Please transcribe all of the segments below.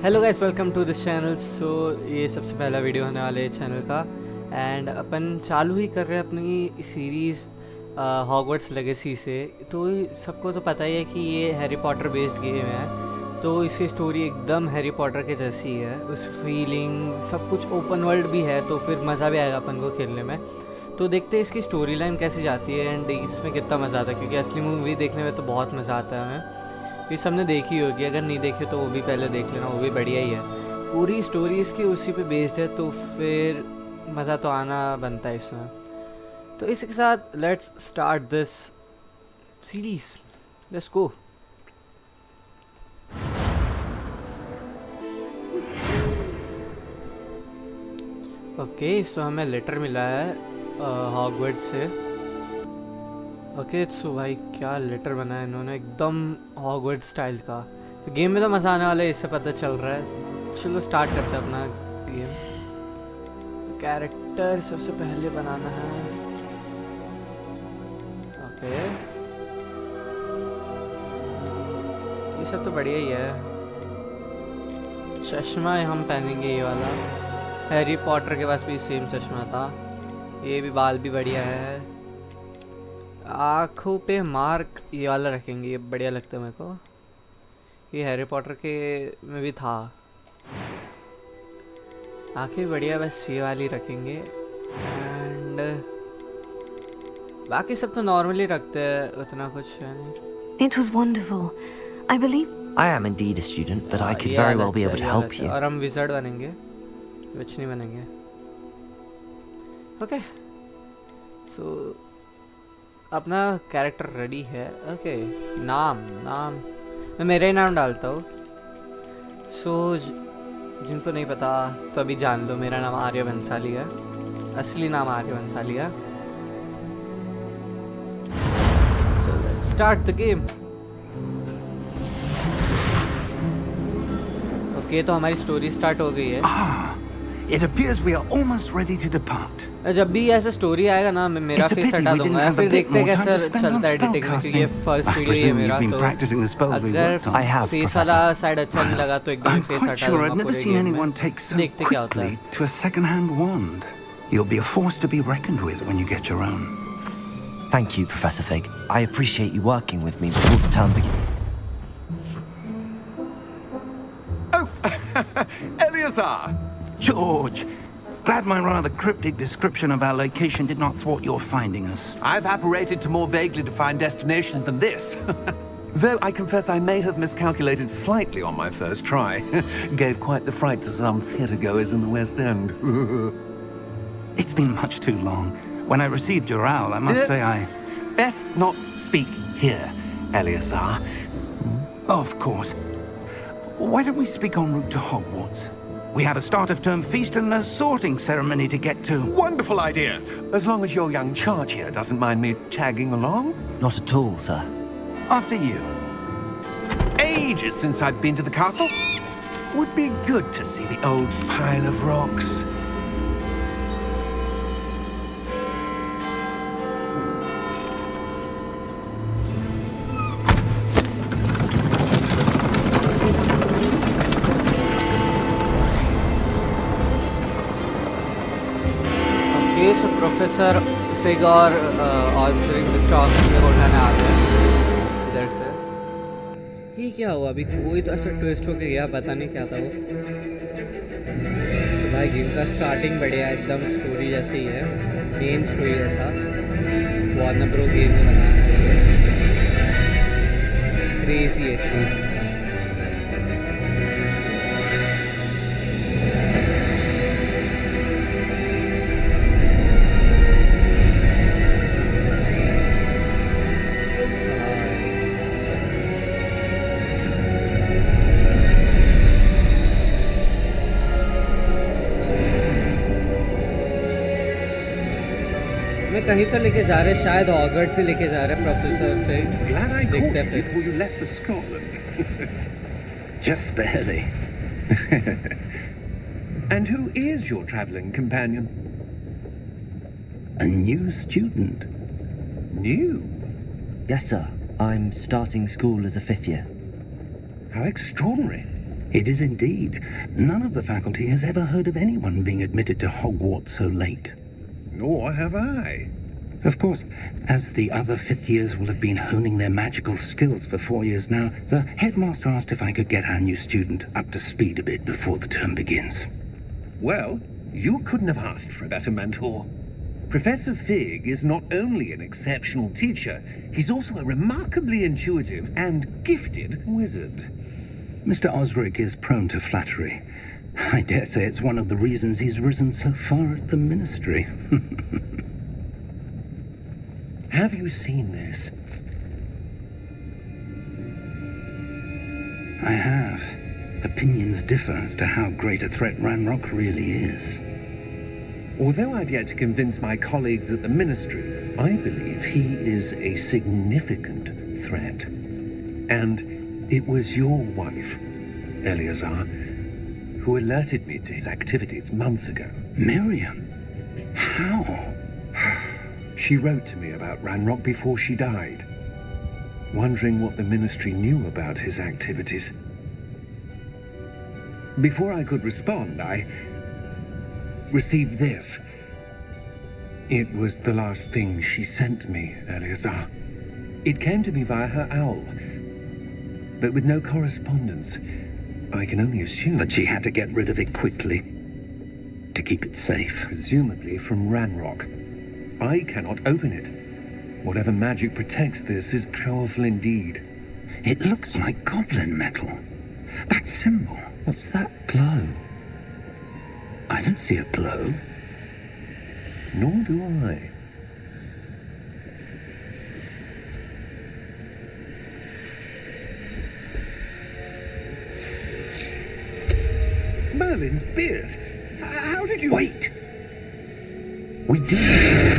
Hello guys, welcome to this channel. So ये सबसे पहला वीडियो होने वाला है चैनल का। एंड अपन चालू ही कर रहे हैं अपनी सीरीज़ हॉगवर्ट्स लेगेसी से। तो सबको तो पता ही है कि ये हैरी पॉटर बेस्ड गेम है, तो इसकी स्टोरी एकदम हैरी पॉटर के जैसी है। उस फीलिंग सब कुछ ओपन वर्ल्ड भी है, तो फिर मज़ा भी आएगा अपन को खेलने में। तो देखते हैं इसकी स्टोरी लाइन कैसे जाती है एंड इसमें कितना मज़ा आता है, क्योंकि असली मूवी देखने में तो बहुत मज़ा आता है हमें। ये सबने देखी होगी, अगर नहीं देखे तो वो भी पहले देख लेना, वो भी बढ़िया ही है। पूरी स्टोरी इसकी उसी पे बेस्ड है, तो फिर मज़ा तो आना बनता है इसमें। तो इसी के साथ let's start this series, let's go. Okay, so हमें लेटर मिला है हॉगवर्ट्स से। ओके सो भाई क्या लेटर बना है इन्होंने, एकदम हॉगवर्ट्स स्टाइल का। तो गेम में तो मज़ा आने वाला है, इससे पता चल रहा है। चलो स्टार्ट करते हैं अपना गेम। कैरेक्टर सबसे पहले बनाना है। ओके, ये सब तो बढ़िया ही है। चश्मा हम पहनेंगे ये वाला। हैरी पॉटर के पास भी सेम चश्मा था। ये भी बाल भी बढ़िया है। आँखों पे मार्क ये वाला रखेंगे, ये बढ़िया लगता है मेरे को। ये हैरी पॉटर के में भी था। आँखें बढ़िया, बस ये वाली रखेंगे। एंड बाकी सब तो नॉर्मली रखते हैं, उतना कुछ है नहीं। It was wonderful. I believe I am indeed a student, but I could very well be able to help you. और हम विज़र्ड बनेंगे, विच नहीं बनेंगे। ओके सो अपना कैरेक्टर रेडी है। ओके, नाम मैं मेरा ही नाम डालता हूँ। सो जिनको नहीं पता तो अभी जान लो, मेरा नाम आर्य बंसाली है। असली नाम आर्य बंसाली है। So start the game. Okay, तो हमारी स्टोरी स्टार्ट हो गई है। It appears we are almost ready to depart. जब भी ऐसा स्टोरी आएगा ना, मैं मेरा फेस हटा दूंगा, फिर देखते हैं कैसा चलता है एडिटिंग में, क्योंकि ये फर्स्ट वीडियो है मेरा। तो अगर फेस वाला साइड अच्छा नहीं लगा तो एकदम फेस हटा दूंगा पूरे गेम में। देखते क्या होता है। To a second-hand wand. You'll be a force to be reckoned with when you get your own. Thank you, Professor Fig. I appreciate you working with me before the term begins. Oh, Eleazar! George! Glad my rather cryptic description of our location did not thwart your finding us. I've apparated to more vaguely defined destinations than this. Though I confess I may have miscalculated slightly on my first try. Gave quite the fright to some theatregoers in the West End. It's been much too long. When I received your owl, I must say I... Best not speak here, Eleazar. Of course. Why don't we speak en route to Hogwarts? We have a start-of-term feast and a sorting ceremony to get to. Wonderful idea! As long as your young charge here doesn't mind me tagging along. Not at all, sir. After you. Ages since I've been to the castle. Would be good to see the old pile of rocks. So professor fig और mister Oxford को उठाने आ गए इधर से। ये क्या हुआ अभी? कोई तो ऐसा ट्विस्ट हो गया, पता नहीं क्या था वो। so भाई गेम का स्टार्टिंग बढ़िया, एकदम स्टोरी जैसे ही है, मेन स्टोरी जैसा। वार्नर ब्रो गेम में बनाया है, क्रेजी है, क्रेजी। मैं कहीं तो लेके जा रहे, शायद हॉगवर्ट्स से लेके जा रहे प्रोफेसर से। Glad I देखते caught हैं you फिर। before you left for Scotland. Just barely. And who is your traveling companion? A new student. New? Yes, sir. I'm starting school as a fifth year. How extraordinary. It is indeed. None of the faculty has ever heard of anyone being admitted to Hogwarts so late. Nor have I. Of course, as the other fifth years will have been honing their magical skills for 4 years now, the headmaster asked if I could get our new student up to speed a bit before the term begins. Well, you couldn't have asked for a better mentor. Professor Fig is not only an exceptional teacher, he's also a remarkably intuitive and gifted wizard. Mr. Osric is prone to flattery. I dare say it's one of the reasons he's risen so far at the Ministry. Have you seen this? I have. Opinions differ as to how great a threat Ranrock really is. Although I've yet to convince my colleagues at the Ministry, I believe he is a significant threat. And it was your wife, Eleazar, who alerted me to his activities months ago. Miriam? How? She wrote to me about Ranrock before she died, wondering what the Ministry knew about his activities. Before I could respond, I received this. It was the last thing she sent me, Eleazar. It came to me via her owl, but with no correspondence. I can only assume That she had to get rid of it quickly to keep it safe. presumably from Ranrock. I cannot open it. Whatever magic protects this is powerful indeed. It looks like goblin metal. That symbol. What's that glow? I don't see a glow. Nor do I. Merlin's beard. How did you... Wait! We did.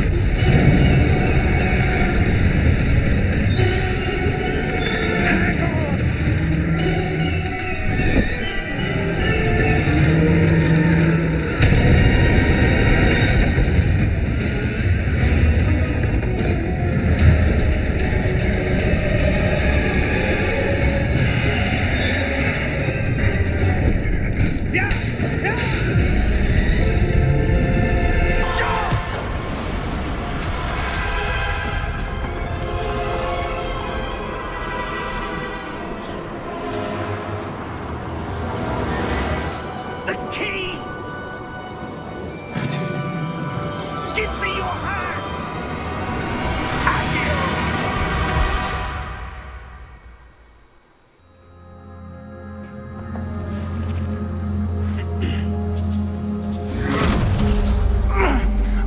The key! Give me your hand!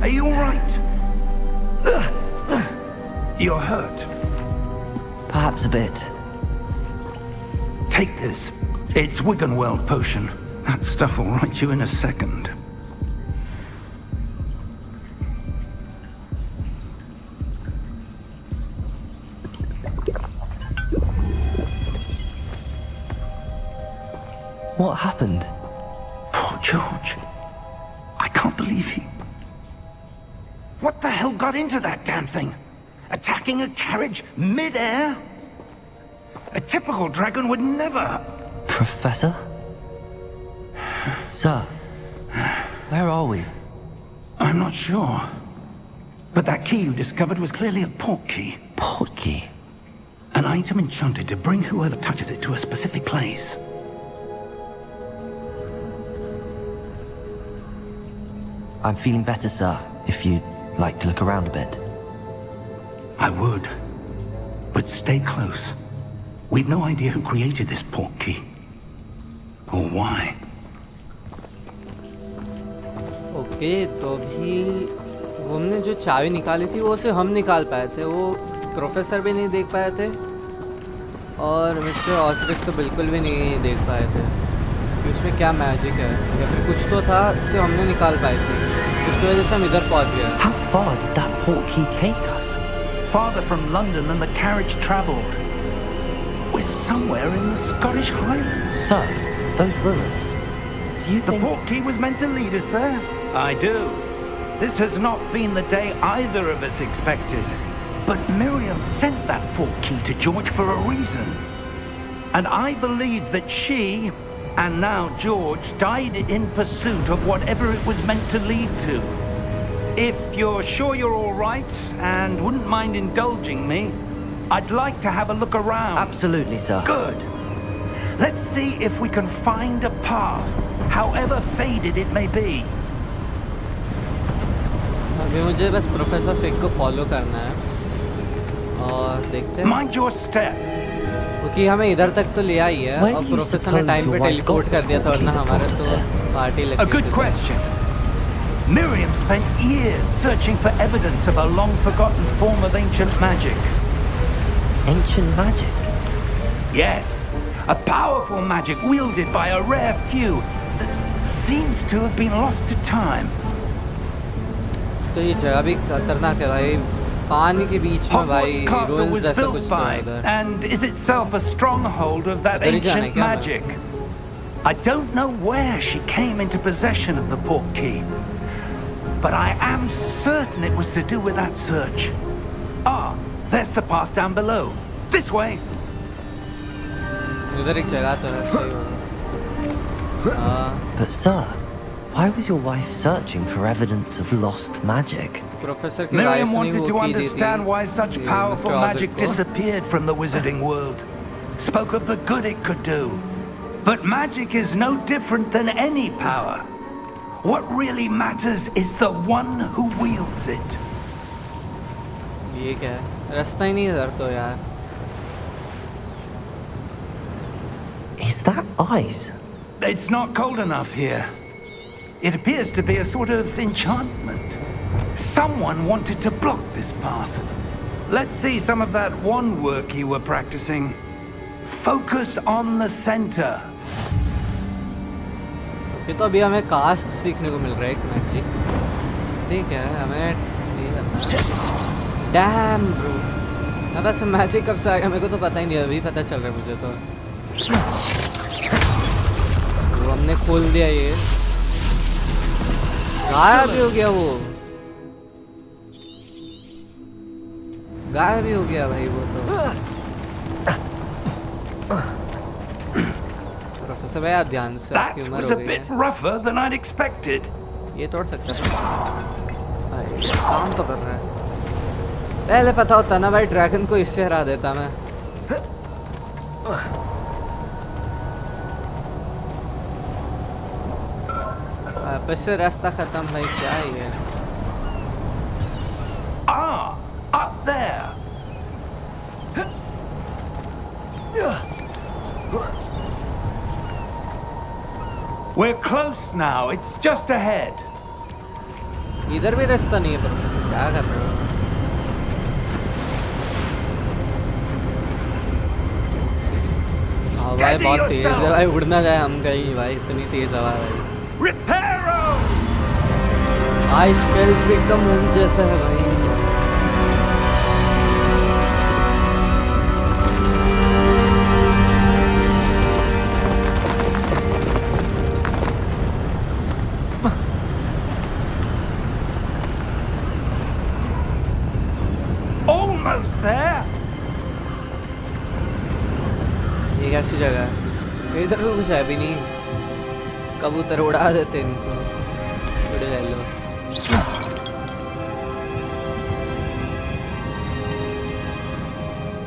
Are you all right? You're hurt. Perhaps a bit. Take this. It's Wiggenweld potion. That stuff will right you in a second. What happened? Poor George. I can't believe he... What the hell got into that damn thing? Attacking a carriage mid-air? A typical dragon would never... Professor? Sir, where are we? I'm not sure. But that key you discovered was clearly a port key. Port key? An item enchanted to bring whoever touches it to a specific place. I'm feeling better, sir, if you'd like to look around a bit. I would. But stay close. We've no idea who created this port key. Or why. Okay तो अभी हमने जो चाबी निकाली थी वो सिर्फ हम निकाल पाए थे, वो प्रोफेसर भी नहीं देख पाए थे और मिस्टर ऑस्ट्रिक तो बिल्कुल भी नहीं देख पाए थे कि उसमें क्या मैजिक है या फिर कुछ तो था सिर्फ हमने निकाल पाई थी, उसकी वजह से हम इधर पहुंच गए. How far did that port key take us? Farther from London than the carriage travelled. We're somewhere in the Scottish Highlands. Sir, those ruins. Do you The think... port key was meant to lead us there? I do. This has not been the day either of us expected. But Miriam sent that port key to George for a reason. And I believe that she And now George died in pursuit of whatever it was meant to lead to. If you're sure you're all right and wouldn't mind indulging me, I'd like to have a look around. Absolutely, sir. Good. Let's see if we can find a path, however faded it may be. अभी मुझे बस professor fig को follow करना है और देखते हैं Mind your step. क्योंकि हमें इधर तक तो ले आई है Where और do you प्रोफेसर ने suppose टाइम पे your wife टेलीपोर्ट got कर दिया था वरना the हमारे तो teleporter, पार्टी A लगी good थी। question. Miriam spent years searching for evidence of a long-forgotten form of ancient magic. Ancient magic? Yes, a powerful magic wielded by a rare few that seems to have been lost to time. तो ये जगह भी खतरनाक है भाई, पानी के बीच में भाई Hogwarts Castle ruins was जैसा built कुछ तो by है उधर। and is itself a stronghold of that उधर ही जाना है ancient क्या हमें? magic. I don't know where she came into possession of the portkey, but I am certain it was to do with that search. Ah, there's the path down below. This way. उधर एक जगह तो है सही होगा। हाँ, But, sir, why was your wife searching for evidence of lost magic? Professor की wife Miriam ने wanted वो to की दी थी understand why such ये powerful मिस्टर magic ऑजिक को। disappeared from the wizarding world. Spoke of the good it could do. But magic is no different than any power. What really matters is the one who wields it. ये क्या है, रास्ता ही नहीं है इधर तो यार। Is that ice? It's not cold enough here. It appears to be a sort of enchantment. Someone wanted to block this path. Let's see some of that wand work you were practicing. Focus on the center. Okay, तो अभी हमें cast सीखने को मिल रहा है एक magic. ठीक है, हमें ये करना है। डैम ब्रो, अब ऐसे मैजिक कब से आ गया मेरे को तो पता ही नहीं, अभी पता चल रहा है मुझे तो। वो हमने खोल दिया, ये गायब भी हो गया, वो गायब भी हो गया भाई वो तो। प्रोफेसर भाई आप ध्यान से, आपकी That उम्र was हो a गई bit है। rougher than I'd expected. ये तोड़ सकते हैं भाई, काम तो कर रहा है। पहले पता होता ना भाई, ड्रैगन को इससे हरा देता मैं। वापस से रास्ता खत्म भाई, क्या है ये? Ah, up there. We're close now. It's just ahead. इधर भी रास्ता नहीं है प्रोफेसर, क्या कर रहे हो? हवा बहुत तेज है भाई, उड़ ना जाए हम कहीं भाई, इतनी तेज हवा है भाई। Reparo! आई स्पेल्स भी एकदम मून जैसा है भाई। Almost there. ये कैसी जगह है? इधर तो कुछ है भी नहीं, कबूतर उड़ा देते इनको। उड़ ले लो।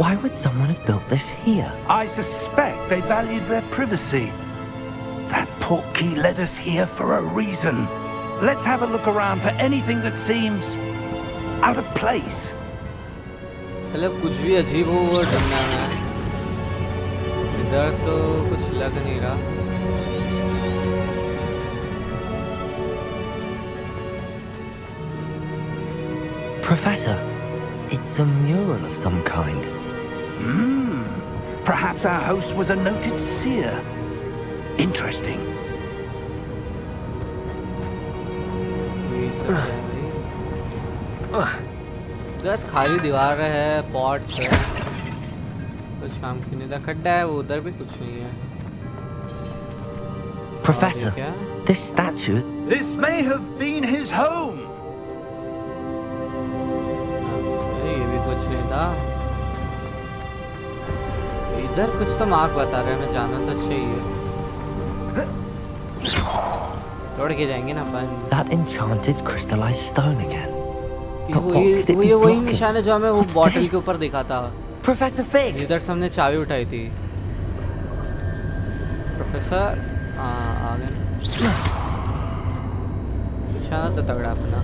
Why would someone have built this here? I suspect they valued their privacy. That portkey led us here for a reason. Let's have a look around for anything that seems out of place. मतलब कुछ भी अजीब हो वो ढूंढना है। इधर तो कुछ लग नहीं रहा। Professor, it's a mural of some kind. Perhaps our host was a noted seer. Interesting. ये सब क्या है भाई? बस खाली दीवार है, पॉट्स है, कुछ काम की नहीं था। खड्डा है वो, उधर भी कुछ नहीं है। Professor, और ये क्या? this statue. This may have been his home. ये भी कुछ नहीं था। इधर कुछ तो मार्क बता रहे हैं, हमें जाना तो चाहिए। दौड़ के जाएंगे ना अपन। That enchanted crystallized stone again. But what वही could it be वही blocking? निशान है जो हमें वो What's बॉटल this? के ऊपर दिखा था, Professor Fig! जिधर से हमने चाबी उठाई थी। प्रोफेसर आ गए। निशाना तो तगड़ा अपना।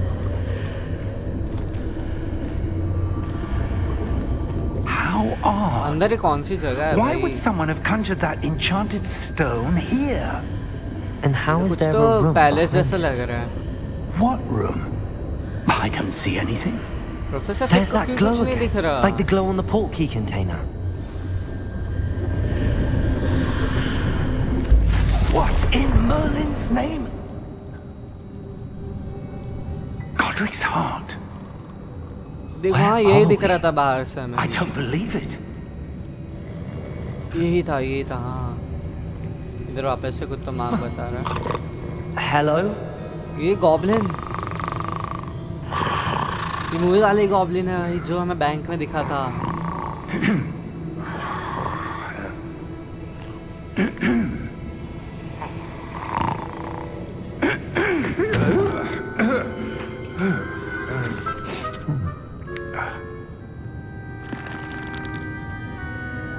How odd. अंदर ही कौन सी जगह है Why भाई? would someone have conjured that enchanted stone here? And how is कुछ there तो a room पैलेस behind जैसा it? लग रहा है। What room? I don't see anything. Professor There's फिर that क्यों glow कुछ नहीं दिख again, रहा? like the glow on the portkey container. What in Merlin's name? Godric's heart. देखो Where हाँ यही are दिख रहा we? था बाहर से हमें। I don't believe it. यही था हाँ। इधर वापस से कुछ तो मार्क बता रहा है। Hello? ये गॉब्लिन, ये मूवी वाले गॉब्लिन है भाई, जो हमें बैंक में दिखा था।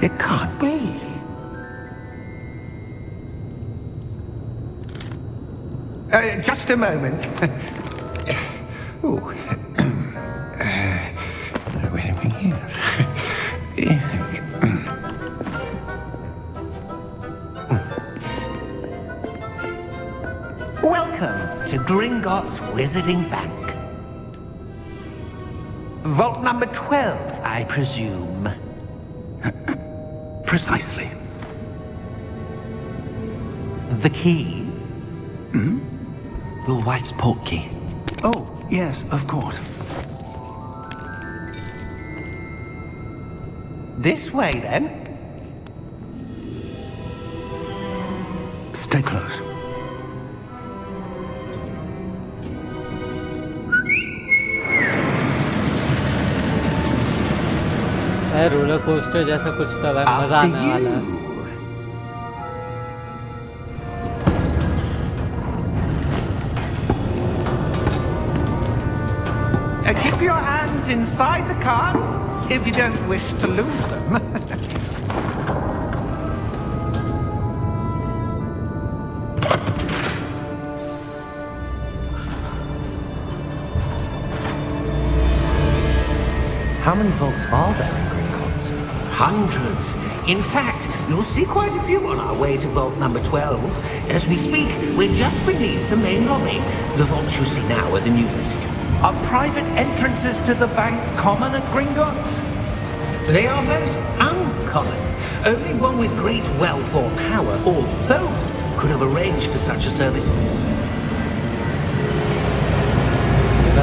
It can't be. Just a moment. Ooh. Where are we here? Welcome to Gringotts Wizarding Bank. Vault number 12, I presume. Precisely. The key? Your wife's portkey. Oh, yes, of course. This way, then. Stay close. Roller coaster जैसा कुछ था भाई, मजा After आने वाला है। you. Keep your hands inside the cart if you don't wish to lose them. How many vaults are there in Gringotts? Hundreds. In fact, you'll see quite a few on our way to vault number 12. As we speak, we're just beneath the main lobby. The vaults you see now are the newest. Are private entrances to the bank common at Gringotts? They are most uncommon. Only one with great wealth or power, or both, could have arranged for such a service.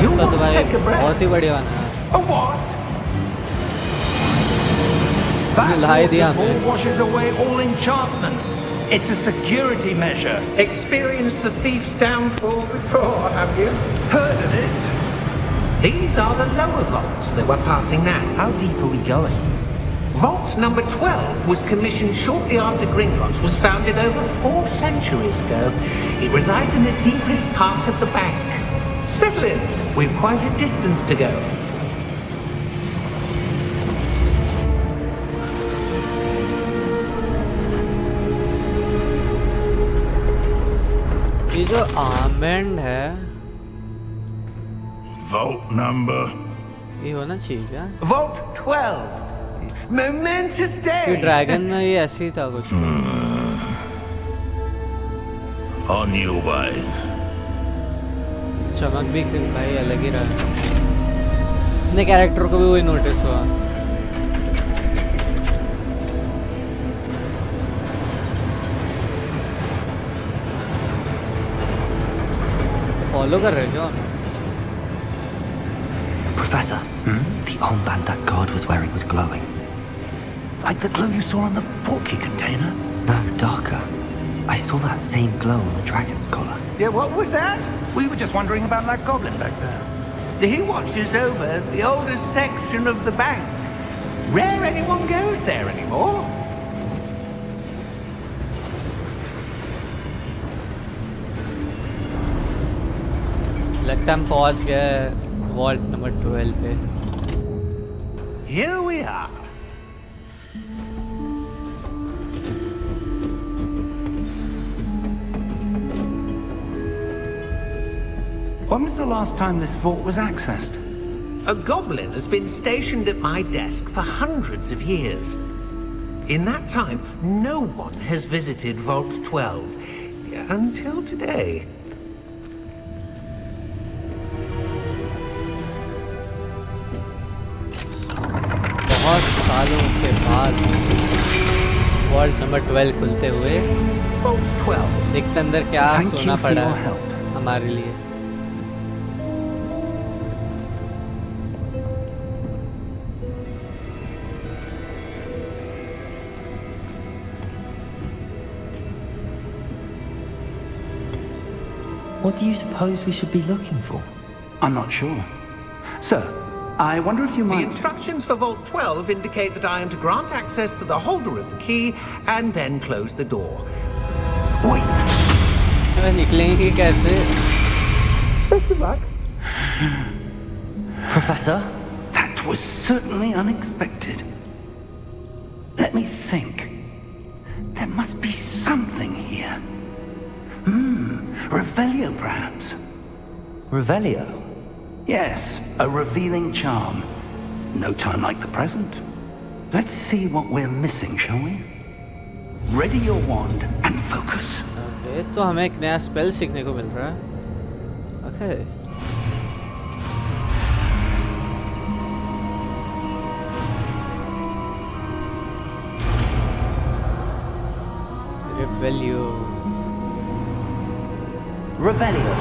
You रास्ता want तो to भाई take a breath? बहुत ही बढ़िया बना है। A what? That lie दिया waterfall हमें। washes away all enchantments. It's a security measure. Experienced the thief's downfall before, have you? Heard of it? These are the lower vaults that we're passing now. How deep are we going? Vault number 12 was commissioned shortly after Gringotts was founded over 4 centuries ago. It resides in the deepest part of the bank. Settle in. We've quite a distance to go. ये जो armband है Vault number. ये होना चाहिए क्या? Vault 12. Momentous ये day. Dragon में ये ऐसे ही था कुछ। On your way. चमक भी भाई अलग ही रहा है। अपने कैरेक्टर को भी वही नोटिस हुआ। फॉलो कर रहे हो? Professor, the armband that guard was wearing was glowing. Like the glow you saw on the portkey container? No, darker. I saw that same glow on the dragon's collar. Yeah, what was that? We were just wondering about that goblin back there. He watches over the oldest section of the bank. Rare anyone goes there anymore. लगता है हम पहुंच गए vault number 12 पे। Here we are. When was the last time this vault was accessed? A goblin has been stationed at my desk for hundreds of years. In that time, no one has visited Vault 12 until today. बहुत सालों के बाद vault number 12 खुलते हुए Vault 12. देखते अंदर क्या Thank सोना you for पड़ा your है help. हमारे लिए। What do you suppose we should be looking for? I'm not sure. Sir, I wonder if you The might... instructions for Vault 12 indicate that I am to grant access to the holder of the key and then close the door. Wait! निकलेंगे कैसे? Professor? That was certainly unexpected. Let me think. There must be something here. Revelio, perhaps? Revelio? Yes, a revealing charm. No time like the present. Let's see what we're missing, shall we? Ready your wand and focus. Okay, तो हमें एक नया spell सीखने को मिल रहा है। Okay, रिवेलियो। Revelio.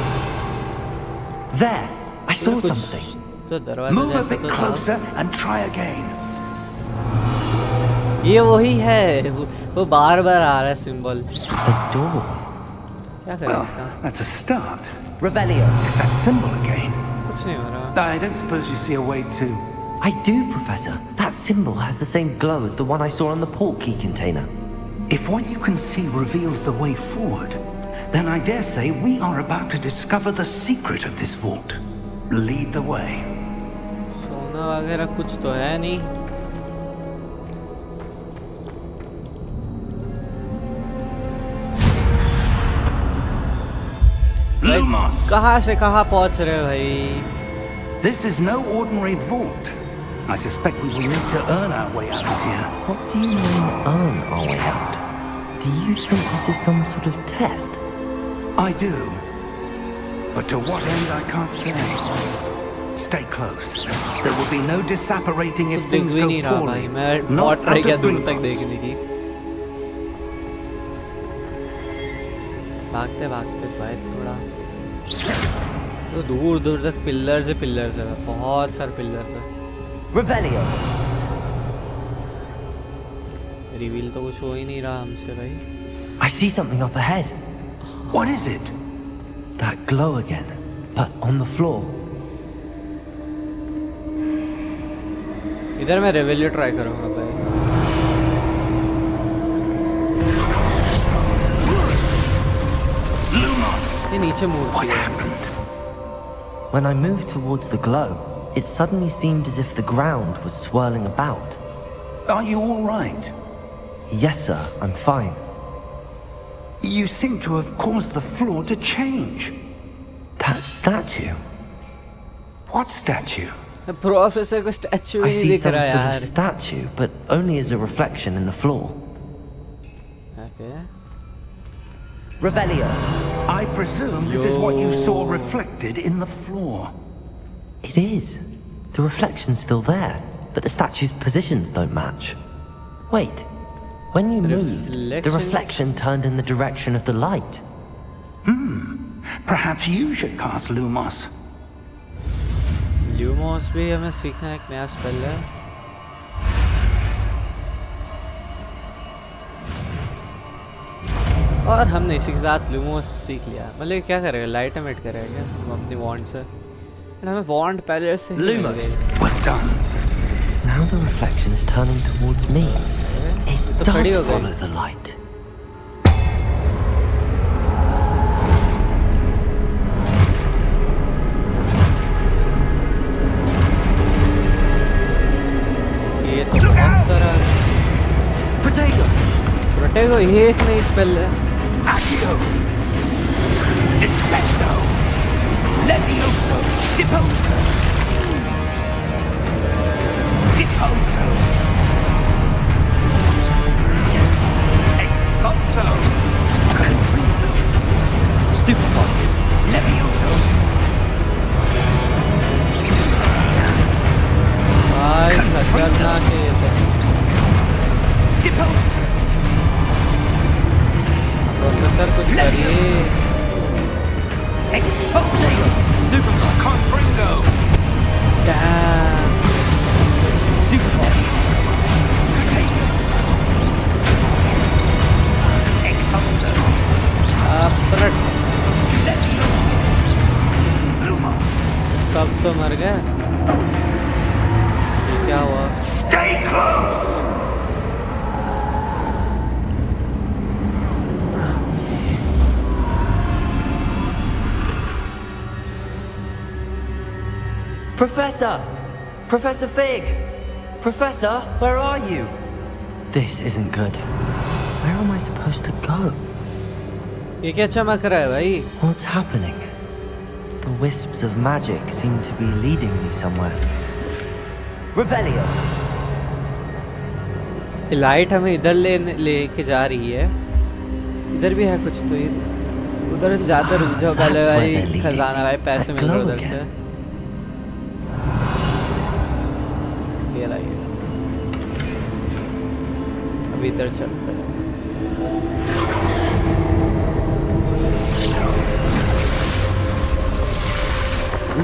There! I saw कुछ something. तो दरवाजा Move a जैसा bit तो था। closer and try again. ये वही है, वो बार बार आ रहा है सिंबल। A door. क्या करें Well, इसका? that's a start. Revelio. It's that symbol again. कुछ नहीं हो रहा। I don't suppose you see a way to... I do, Professor. That symbol has the same glow as the one I saw on the port key container. If what you can see reveals the way forward, then I dare say we are about to discover the secret of this vault. Lead the way. सोना वगैरह कुछ तो है नहीं। Lumos! कहाँ से कहाँ पहुँच रहे हो भाई? This is no ordinary vault. I suspect we will need to earn our way out of here. What do you mean, earn our way out? Do you think this is some sort of test? I do. But to what end, I can't say. Stay close. There will be no disapparating if कुछ दिख things भी go नहीं रहा भाई। poorly. मैं Not बहुत try out किया of दूर तक Gringotts. देखने की। भागते भागते भाई थोड़ा तो दूर दूर तक पिलर्स ही पिलर्स है, बहुत सारे पिलर्स है। Revelio. रिवील तो कुछ हो ही नहीं रहा हमसे भाई। I see something up ahead. What is it? That glow again, but on the floor. इधर मैं रेवेलियो ट्राई करूंगा भाई। ये नीचे मूर्ति What है। happened? When I moved towards the glow, it suddenly seemed as if the ground was swirling about. Are you all right? Yes, sir, I'm fine. You seem to have caused the floor to change. That statue. What statue? Professor को statue I ही नहीं see दिख some रहा sort of यार। statue, but only as a reflection in the floor. Okay, Revelio. I presume this is what you saw reflected in the floor. It is. The reflection's still there, but the statue's positions don't match. Wait. When you moved, the Reflection? reflection turned in the direction of the light. Perhaps you should cast Lumos. ल्यूमोस भी हमें सीखना एक नया spell है। और हमने इसी के साथ ल्यूमोस सीख लिया। मतलब क्या करेगा, लाइट एमिट करेगा क्या हम अपनी वॉन्ड से? And हमें वॉन्ड पहले से ही मिल Lumos. गई। Well done. Now the reflection is turning towards me. It तो does खड़ी हो गई। follow the light. देखो ये एक नई स्पेल है। Accio! Descendo! Levioso! Deposo! Deposo! Expulso! Confringo! Stupefy! Levioso! भाई खतरनाक है ये तो। Deposo! प्रोफेसर कुछ करिए। Expulso! Stupefy! Confringo! Damn. Stupefy! Expulso! अपरट Levioso! Lumo! सब तो मर गए। ये क्या हुआ? Stay close! Professor! Professor Fig! Professor, where are you? This isn't good. Where am I supposed to go? ये क्या चमक रहा है भाई? What's happening? The wisps of magic seem to be leading me somewhere. Revelio! ये light हमें इधर लेके जा रही है। इधर भी है कुछ तो ये उधर ज्यादा रुक जाओ पहले That's where भाई। they're leading. खजाना भाई पैसे That मिल रहे glow उधर से। again. ये रहा ये। अभी इधर चलते हैं।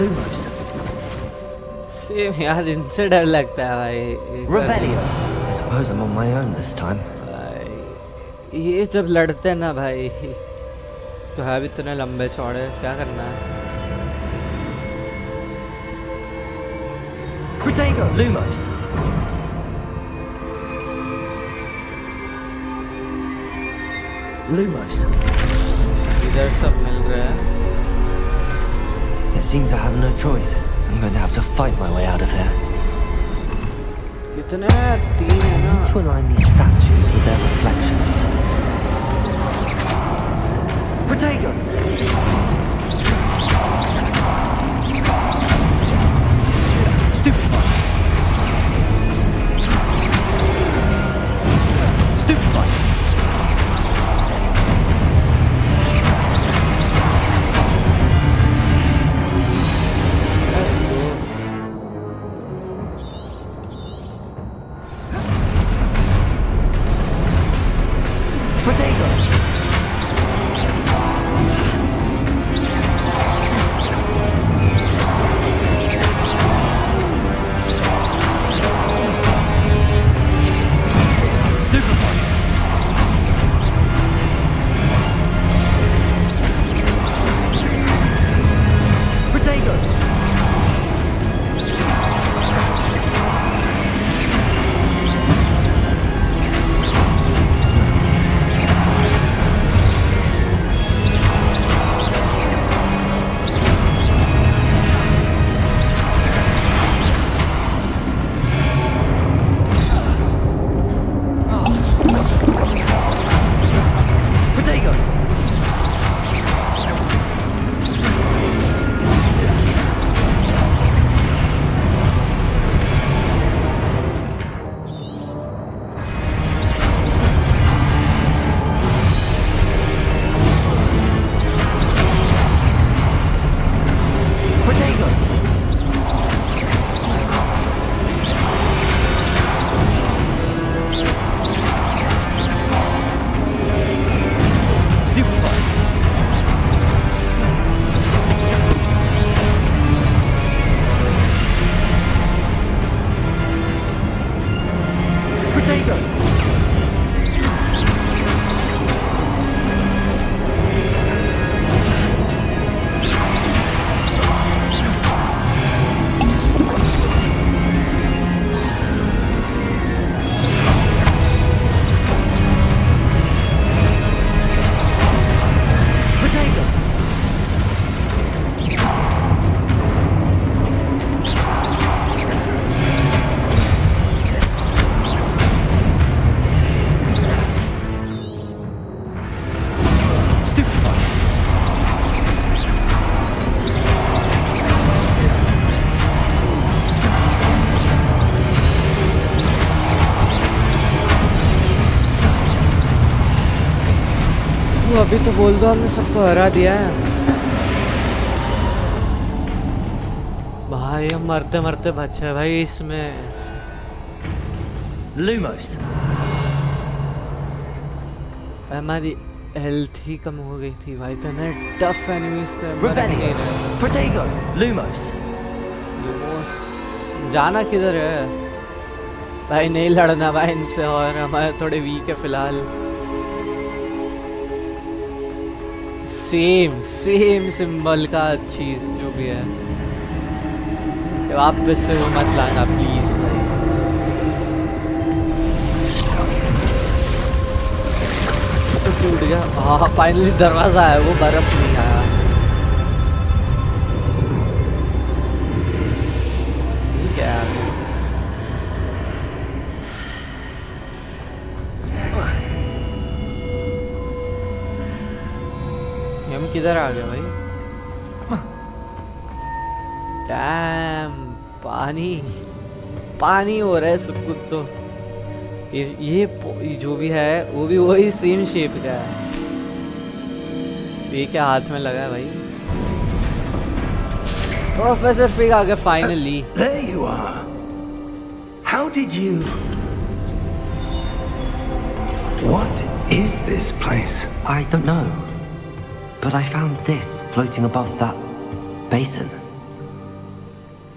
Lumos! सेम यार इनसे डर लगता है भाई। Revelio! I suppose I'm on my own this time. भाई ये जब लड़ते हैं ना भाई तो है भी इतने लंबे चौड़े, क्या करना है? Protego! Lumos! Lumos! इधर सब मिल रहा है। It seems I have no choice. I'm going to have to fight my way out of here. कितने हैं? 3 है ना? To align these statues with their reflections. Protego! Stupefy! Stupefy! Protego! Stupefy! अभी तो बोल दो हमने सबको हरा दिया है। भाई हम मरते मरते बचे भाई इसमें। Lumos. हमारी हेल्थ ही कम हो गई थी भाई, इतने टफ एनिमीज थे। Revelio. Protego. Lumos. लूमोस जाना किधर है भाई? नहीं लड़ना भाई इनसे, और हमारे थोड़े वीक है फिलहाल। सेम सिंबल का चीज जो भी है, वापस से वो मत लाना प्लीज भाई। तो टूट गया। हाँ फाइनली दरवाजा है, वो बर्फ नहीं आया। ठीक है यार। हम किधर आ गए भाई? डैम, पानी हो रहा है सब कुछ। तो ये जो भी है वो भी वही सेम शेप का है। ये क्या हाथ में लगा है भाई? प्रोफेसर फिग आ गया finally. There you are. How did you... What is this place? I don't know. But I found this floating above that basin.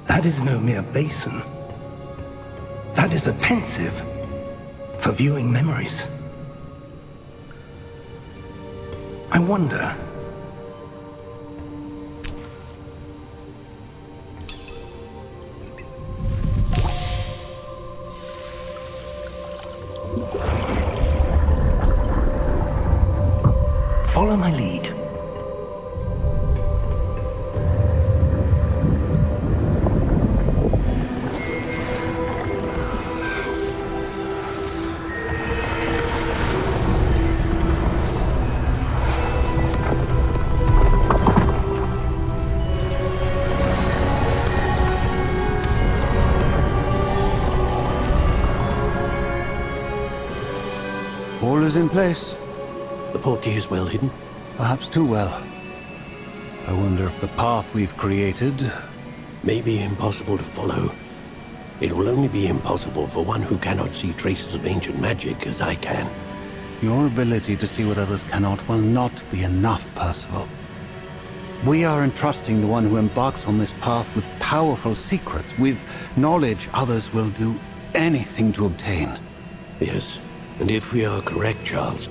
That is no mere basin. That is a pensive for viewing memories. I wonder... Follow my lead. All is in place. The portkey is well hidden. Perhaps too well. I wonder if the path we've created... May be impossible to follow. It will only be impossible for one who cannot see traces of ancient magic as I can. Your ability to see what others cannot will not be enough, Percival. We are entrusting the one who embarks on this path with powerful secrets, with knowledge others will do anything to obtain. Yes, and if we are correct, Charles,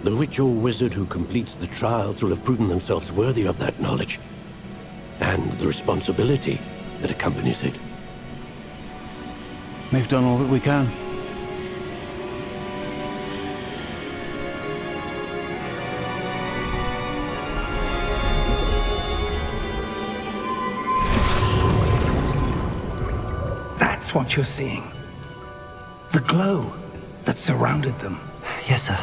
the witch or wizard who completes the trials will have proven themselves worthy of that knowledge, and the responsibility that accompanies it. We've done all that we can. That's what you're seeing. The glow that surrounded them. Yes, sir.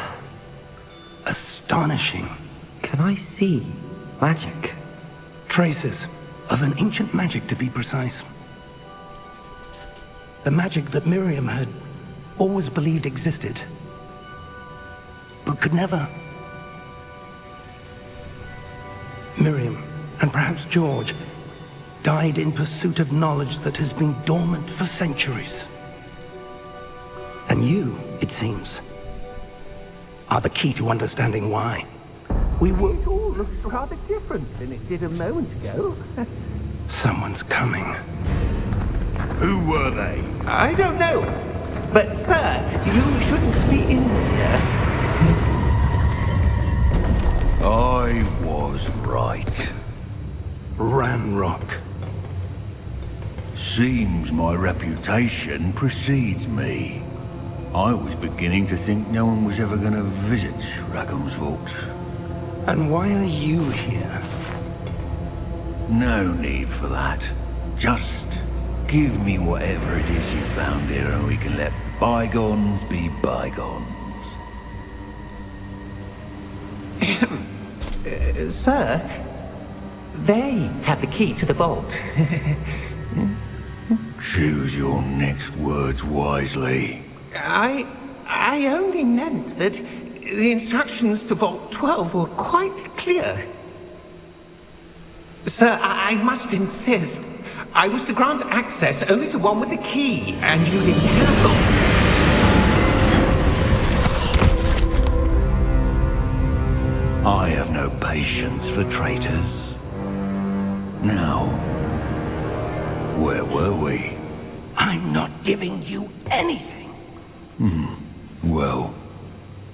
Astonishing. Can I see magic? Traces of an ancient magic, to be precise. The magic that Miriam had always believed existed, but could never. Miriam, and perhaps George, died in pursuit of knowledge that has been dormant for centuries. And you, it seems, are the key to understanding why. We will... It all looks rather different than it did a moment ago. Someone's coming. Who were they? I don't know. But, sir, you shouldn't be in here. I was right. Ranrock. Seems my reputation precedes me. I was beginning to think no one was ever going to visit Rackham's Vault. And why are you here? No need for that. Just give me whatever it is you found here and we can let bygones be bygones. Sir, they had the key to the vault. Choose your next words wisely. I only meant that The instructions to Vault 12 were quite clear. Sir, I must insist. I was to grant access only to one with the key, and you didn't have them. I have no patience for traitors. Now, where were we? I'm not giving you anything. Well,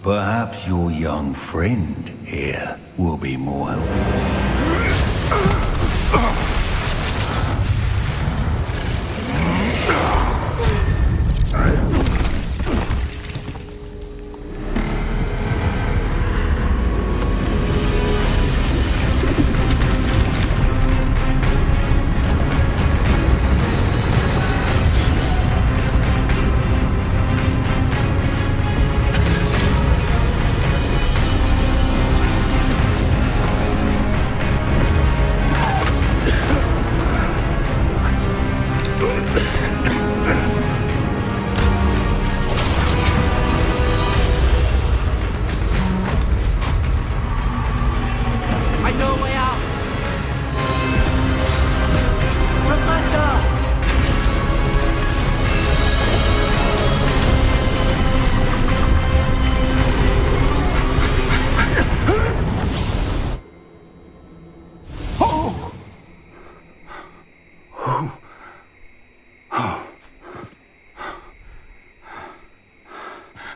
perhaps your young friend here will be more helpful.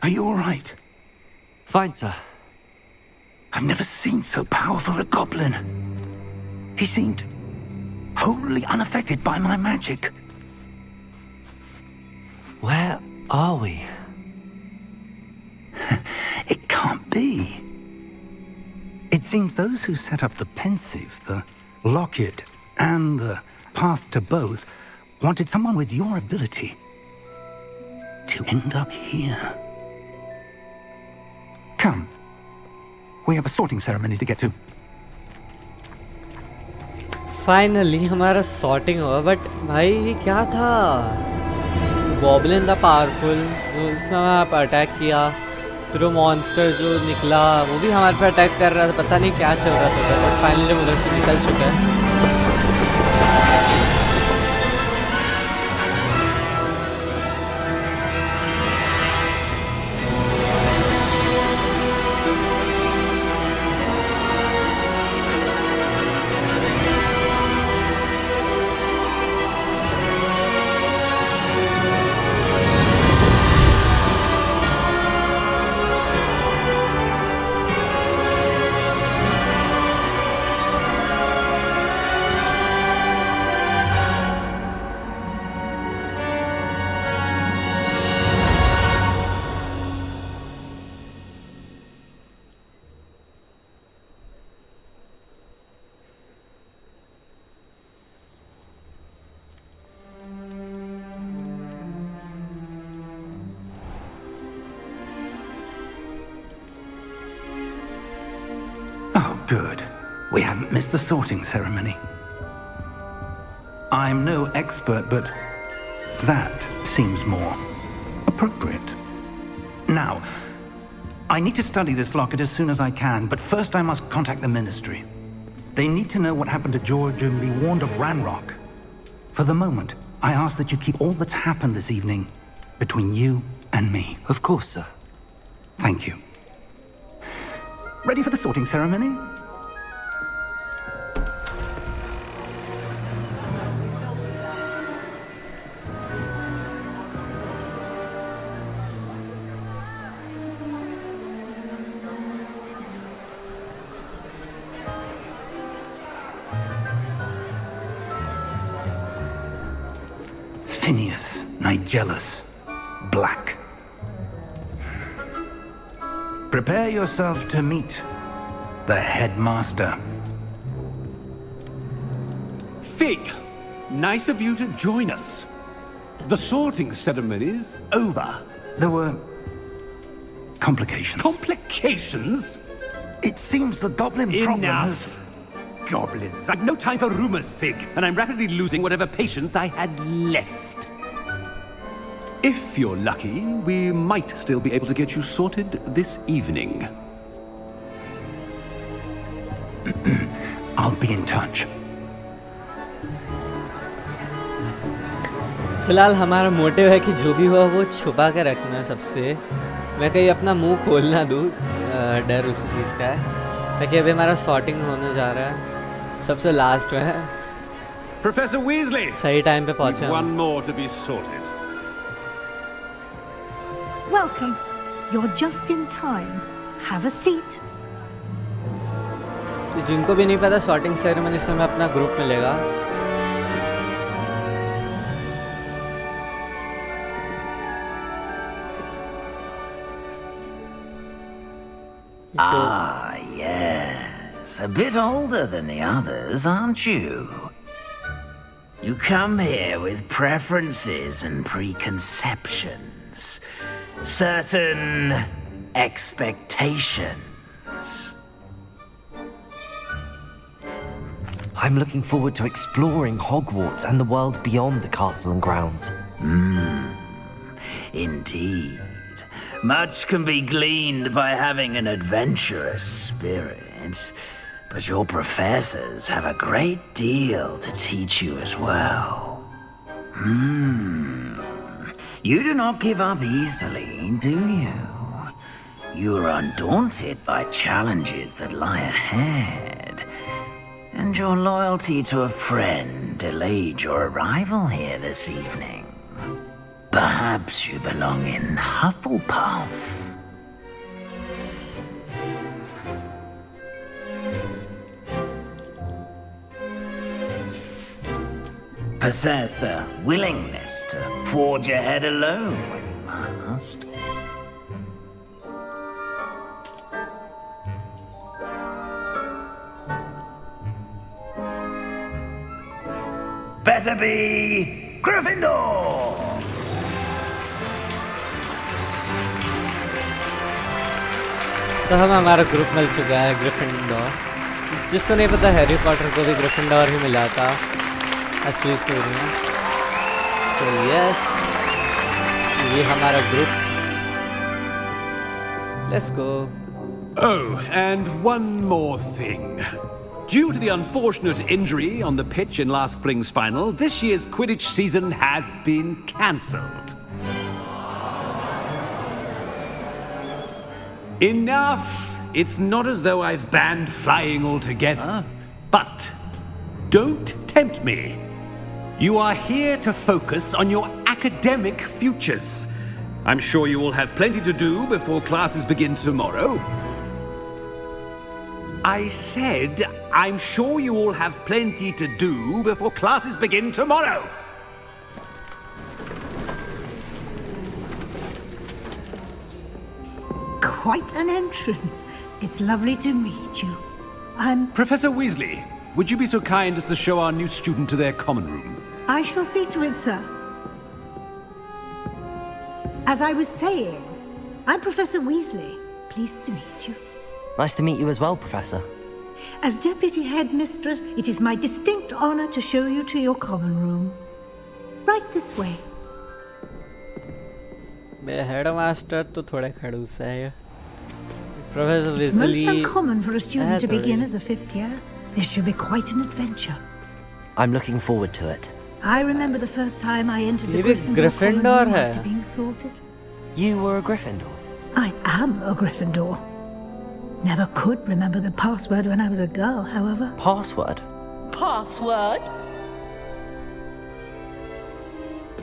Are you all right? Fine, sir. I've never seen so powerful a goblin. He seemed wholly unaffected by my magic. Where are we? It can't be. It seems those who set up the pensive, the locket, and the path to both wanted someone with your ability to end up here. Come. We have a sorting ceremony to get to. Finally हमारा sorting हुआ. But भाई ये क्या था? Goblin था powerful, जो उसने हमें पर अटैक किया. फिर वो मॉन्स्टर जो निकला वो भी हमारे पे अटैक कर रहा था. पता नहीं क्या चल रहा था. बट फाइनली जब उधर से निकल चुका है. Oh, good. We haven't missed the sorting ceremony. I'm no expert, but that seems more appropriate. Now, I need to study this locket as soon as I can, but first I must contact the Ministry. They need to know what happened to George and be warned of Ranrock. For the moment, I ask that you keep all that's happened this evening between you and me. Of course, sir. Thank you. Ready for the sorting ceremony? Phineas, Nigellus, Black. Prepare yourself to meet the headmaster. Fig, nice of you to join us. The sorting ceremony's over. There were complications. Complications? It seems the goblin problem has... Enough. Goblins. I've no time for rumors, Fig, and I'm rapidly losing whatever patience I had left. If you're lucky, we might still be able to get you sorted this evening. I'll be in touch. फिलहाल हमारा motive है कि जो भी हुआ वो छुपा के रखना है सबसे। मैं कहीं अपना मुंह खोल ना दूँ, डर उस चीज़ का है। ताकि अभी हमारा सॉर्टिंग होने जा रहा है, सबसे लास्ट में है। Professor Weasley! सही टाइम पे पहुँचे हम। One more to be sorted. Welcome. You're just in time. Have a seat. जिनको भी नहीं पता सॉर्टिंग सेरेमनी से हमें अपना ग्रुप मिलेगा। Ah, yes. A bit older than the others, aren't you? You come here with preferences and preconceptions. Certain expectations. I'm looking forward to exploring Hogwarts and the world beyond the castle and grounds. Indeed. Much can be gleaned by having an adventurous spirit, but your professors have a great deal to teach you as well. You do not give up easily, do you? You are undaunted by challenges that lie ahead, and your loyalty to a friend delayed your arrival here this evening. Perhaps you belong in Hufflepuff. Possess a willingness to forge ahead alone when you must. Better be Gryffindor! तो हमारा group मिल चुका है Gryffindor. जिसको नहीं पता Harry Potter को भी Gryffindor ही मिला था असली स्टोरी में। सो यस, ये हमारा group. Let's go. Oh, and one more thing. Due to the unfortunate injury on the pitch in last spring's final, this year's Quidditch season has been cancelled. Enough! It's not as though I've banned flying altogether. But don't tempt me. You are here to focus on your academic futures. I'm sure you will have plenty to do before classes begin tomorrow. I said, I'm sure you all have plenty to do before classes begin tomorrow. Quite an entrance. It's lovely to meet you. I'm... Professor Weasley, would you be so kind as to show our new student to their common room? I shall see to it, sir. As I was saying, I'm Professor Weasley. Pleased to meet you. Nice to meet you as well, Professor. As Deputy Headmistress, it is my distinct honor to show you to your common room. Right this way. मेरे headmaster तो थोड़े खड़ूस है। Professor It's most Weasley uncommon for a student to begin as a fifth year. This should be quite an adventure. I'm looking forward to it. I remember the first time I entered the ये भी Gryffindor common Gryffindor room है। after being sorted. You were a Gryffindor? I am a Gryffindor. Never could remember the password when I was a girl, however. Password? Password?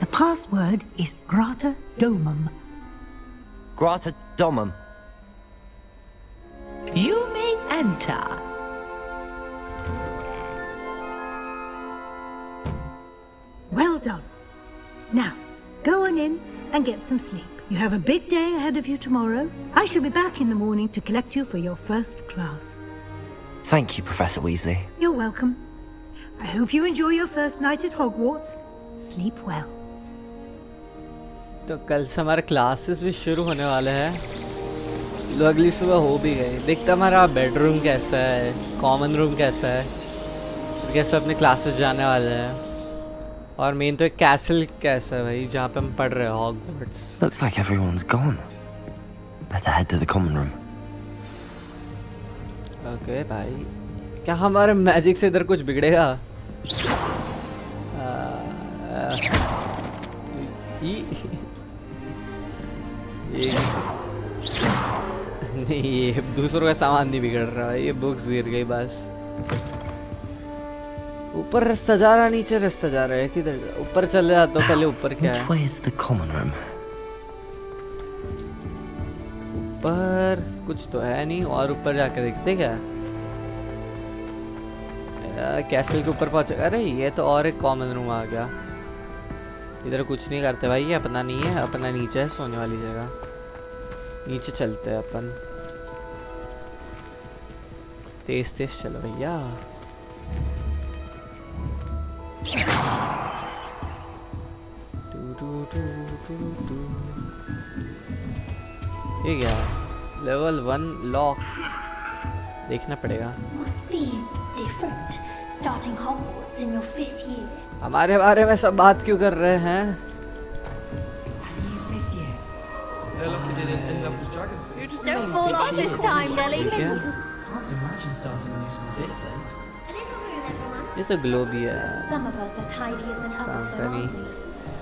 The password is Grata Domum. Grata Domum. You may enter. Well done. Now, go on in and get some sleep. You have a big day ahead of you tomorrow. I shall be back in the morning to collect you for your first class. Thank you, Professor Weasley. You're welcome. I hope you enjoy your first night at Hogwarts. Sleep well. तो कल से हमारे classes भी शुरू होने वाले हैं। लोग अगली सुबह हो भी गए। देखते हमारा बेडरूम कैसा है, कॉमन रूम कैसा है, कैसे अपने क्लासेस जाने वाले हैं। और मेन तो एक कैसल कैसा है भाई जहाँ पे हम पढ़ रहे हैं Hogwarts. Looks like everyone's gone. Better head to the common room. Okay भाई, क्या हमारे मैजिक से इधर कुछ बिगड़ेगा? नहीं, ये दूसरों का सामान नहीं बिगड़ रहा है, ये बुक्स गिर गई बस। ऊपर रास्ता जा रहा, नीचे रास्ता जा रहा है, किधर? ऊपर चले जाता हूँ, पहले ऊपर क्या है? Which way is the common room? ऊपर कुछ तो है नहीं, और ऊपर जाके देखते क्या? कैसल के ऊपर पहुंचे। अरे ये तो और एक कॉमन रूम आ गया। इधर कुछ नहीं करते भाई, ये अपना नहीं है, अपना नीचे है सोने वाली जगह। नीचे चलते हैं अपन, तेज तेज चलो भैया। ये क्या? लेवल 1 लॉक, देखना पड़ेगा। Must be different starting Hogwarts in your 5th year. हमारे बारे में सब बात क्यों कर रहे हैं? Don't fall off this time, Nelly. ये तो ग्लो भी है। Some of us are tidier than others, though, aren't we?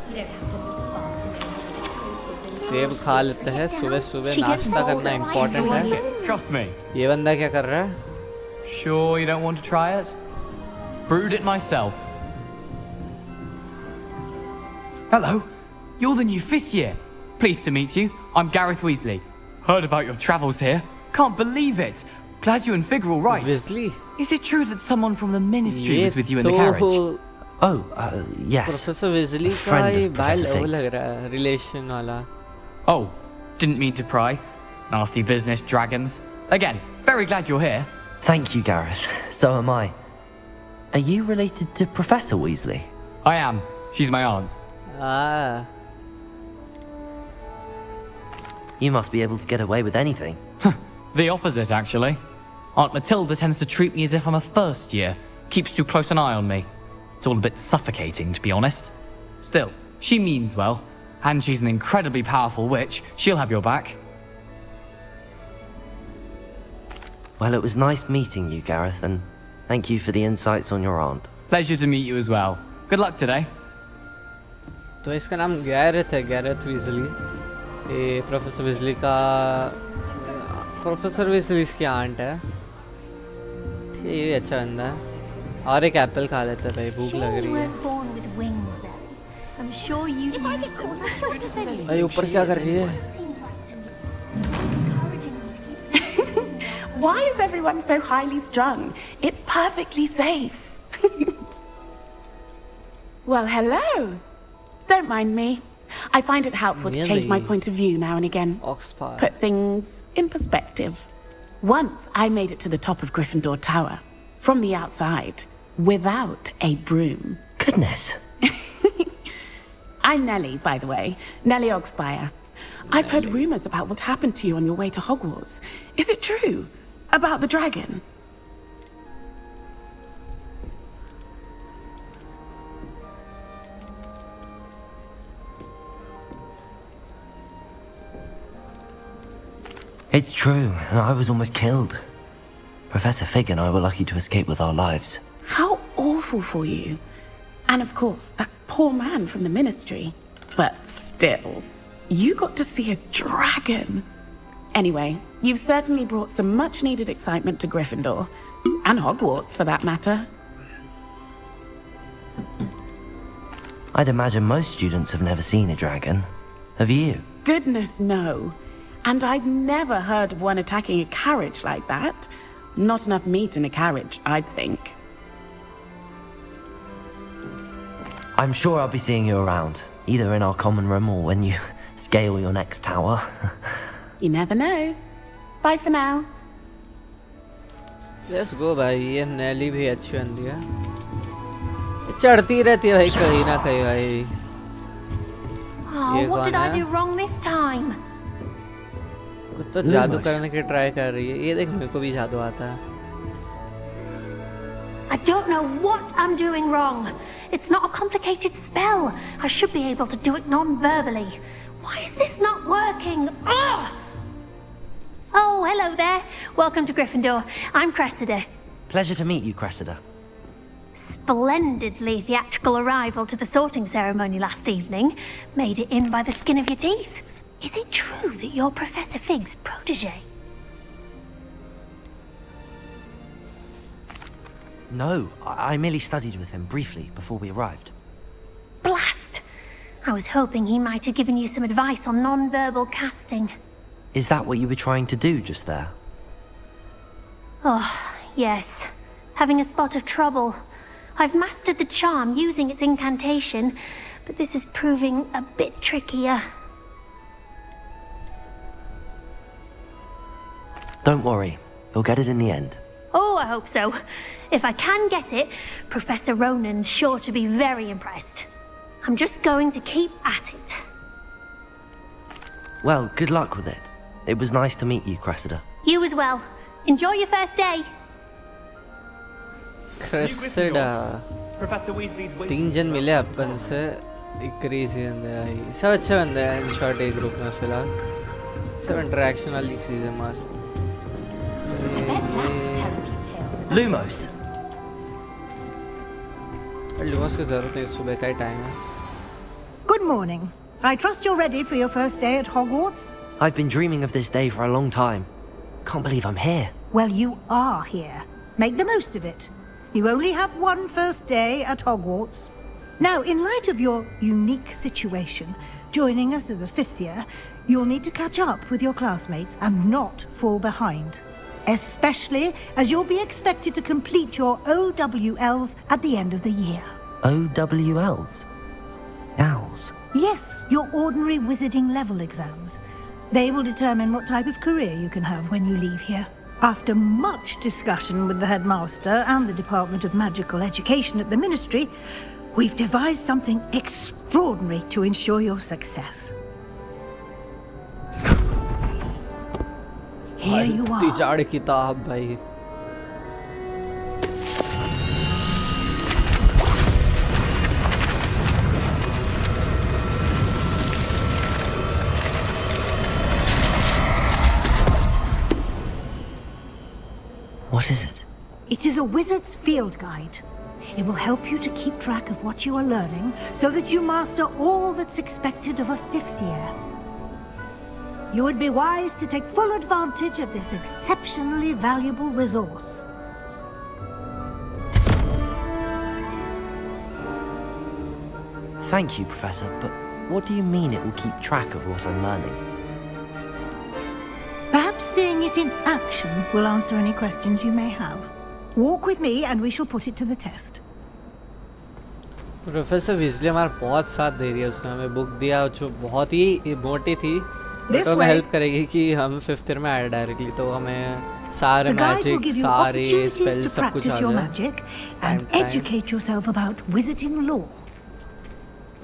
You don't have to look far to know. सेब खा लेते हैं, सुबह सुबह नाश्ता करना इम्पोर्टेंट है। Trust me. ये बंदा क्या कर रहा है? Sure you don't want to try it? Brewed it myself. Hello. You're the new 5th year. Pleased to meet you. I'm Gareth Weasley. Heard about your travels here. Can't believe it. Glad you and Fig are all right. Weasley? Is it true that someone from the Ministry was with you in the carriage? Oh, yes. Professor Weasley का friend ये of bye Professor वो Fig's. लग रहा है, relation वाला। Oh, didn't mean to pry. Nasty business, dragons. Again, very glad you're here. Thank you, Gareth. So am I. Are you related to Professor Weasley? I am. She's my aunt. Ah. You must be able to get away with anything. The opposite, actually. Aunt Matilda tends to treat me as if I'm a first year. Keeps too close an eye on me. It's all a bit suffocating, to be honest. Still, she means well, and she's an incredibly powerful witch. She'll have your back. Well, it was nice meeting you, Gareth, and thank you for the insights on your aunt. Pleasure to meet you as well. Good luck today. तो इसका नाम Gareth है, Gareth वीज़ली। ये professor Weasley का, professor वेज़ली इसकी aunt है। ठीक है, ये अच्छा बंदा है। और एक एप्पल खा लेते हैं भाई, भूख लग रही है। Born with wings, then. I'm sure you. If I get caught, I should defend you. भाई ऊपर क्या कर रही है? Why is everyone so highly strung? It's perfectly safe. Well, hello. Don't mind me. I find it helpful to change my point of view now and again. Oxford. Put things in perspective. Once I made it to the top of Gryffindor Tower, from the outside, without a broom. Goodness. I'm Nellie, by the way. Nellie Ogspire. I've heard rumors about what happened to you on your way to Hogwarts. Is it true? About the dragon? It's true, and I was almost killed. Professor Fig and I were lucky to escape with our lives. How awful for you. And of course, that poor man from the Ministry. But still, you got to see a dragon. Anyway, you've certainly brought some much-needed excitement to Gryffindor. And Hogwarts, for that matter. I'd imagine most students have never seen a dragon. Have you? Goodness, no. And I've never heard of one attacking a carriage like that. Not enough meat in a carriage, I'd think. I'm sure I'll be seeing you around, either in our common room or when you scale your next tower. You never know. Bye for now. Let's go भाई, ये नेली भी अच्छी बंदी है। चढ़ती रहती है भाई कहीं ना कहीं भाई। Oh, what did I do wrong this time? कुछ तो जादू करने की ट्राई कर रही है। ये देख, मेरे को भी जादू आता है। I don't know what I'm doing wrong. It's not a complicated spell. I should be able to do it non-verbally. Why is this not working? Ugh! Oh, hello there. Welcome to Gryffindor. I'm Cressida. Pleasure to meet you, Cressida. Splendidly theatrical arrival to the sorting ceremony last evening. Made it in by the skin of your teeth. Is it true that you're Professor Fig's protege? No, I merely studied with him briefly before we arrived. Blast! I was hoping he might have given you some advice on non-verbal casting. Is that what you were trying to do just there? Oh, yes. Having a spot of trouble. I've mastered the charm using its incantation, but this is proving a bit trickier. Don't worry, you'll get it in the end. Oh, I hope so. If I can get it, Professor Ronan's sure to be very impressed. I'm just going to keep at it. Well, good luck with it. It was nice to meet you, Cressida. You as well. Enjoy your first day. Cressida. तीन जन मिले अपन से एक crazy बंदे आई सब अच्छे बंदे हैं इन शॉर्ट ए ग्रुप में फिलहाल सब इंटरेक्शन वाली चीज़ें मस्त Lumos. लूमोस की ज़रूरत नहीं सुबह का ही टाइम है Good morning. I trust you're ready for your first day at Hogwarts? I've been dreaming of this day for a long time. Can't believe I'm here. Well, you are here. Make the most of it. You only have one first day at Hogwarts. Now, in light of your unique situation, joining us as a fifth year, you'll need to catch up with your classmates and not fall behind. Especially as you'll be expected to complete your OWLs at the end of the year. OWLs? Owls? Yes, your ordinary wizarding level exams. They will determine what type of career you can have when you leave here. After much discussion with the headmaster and the Department of Magical Education at the Ministry, we've devised something extraordinary to ensure your success. Here you are. तिजाड़ किताब भाई What is it? It is a wizard's field guide. It will help you to keep track of what you are learning so that you master all that's expected of a fifth year. You would be wise to take full advantage of this exceptionally valuable resource. Thank you, Professor, but what do you mean it will keep track of what I'm learning? Perhaps seeing it in action will answer any questions you may have. Walk with me and we shall put it to the test. Professor Weasley हमारा बहुत साथ दे रही है उसने हमें book दिया जो बहुत ही मोटी थी बट हमें हेल्प करेगी कि हम फिफ्थ ईयर में आए डायरेक्टली तो हमें सारे मैजिक सारे स्पेल सब कुछ आ जाए and educate yourself about wizarding lore.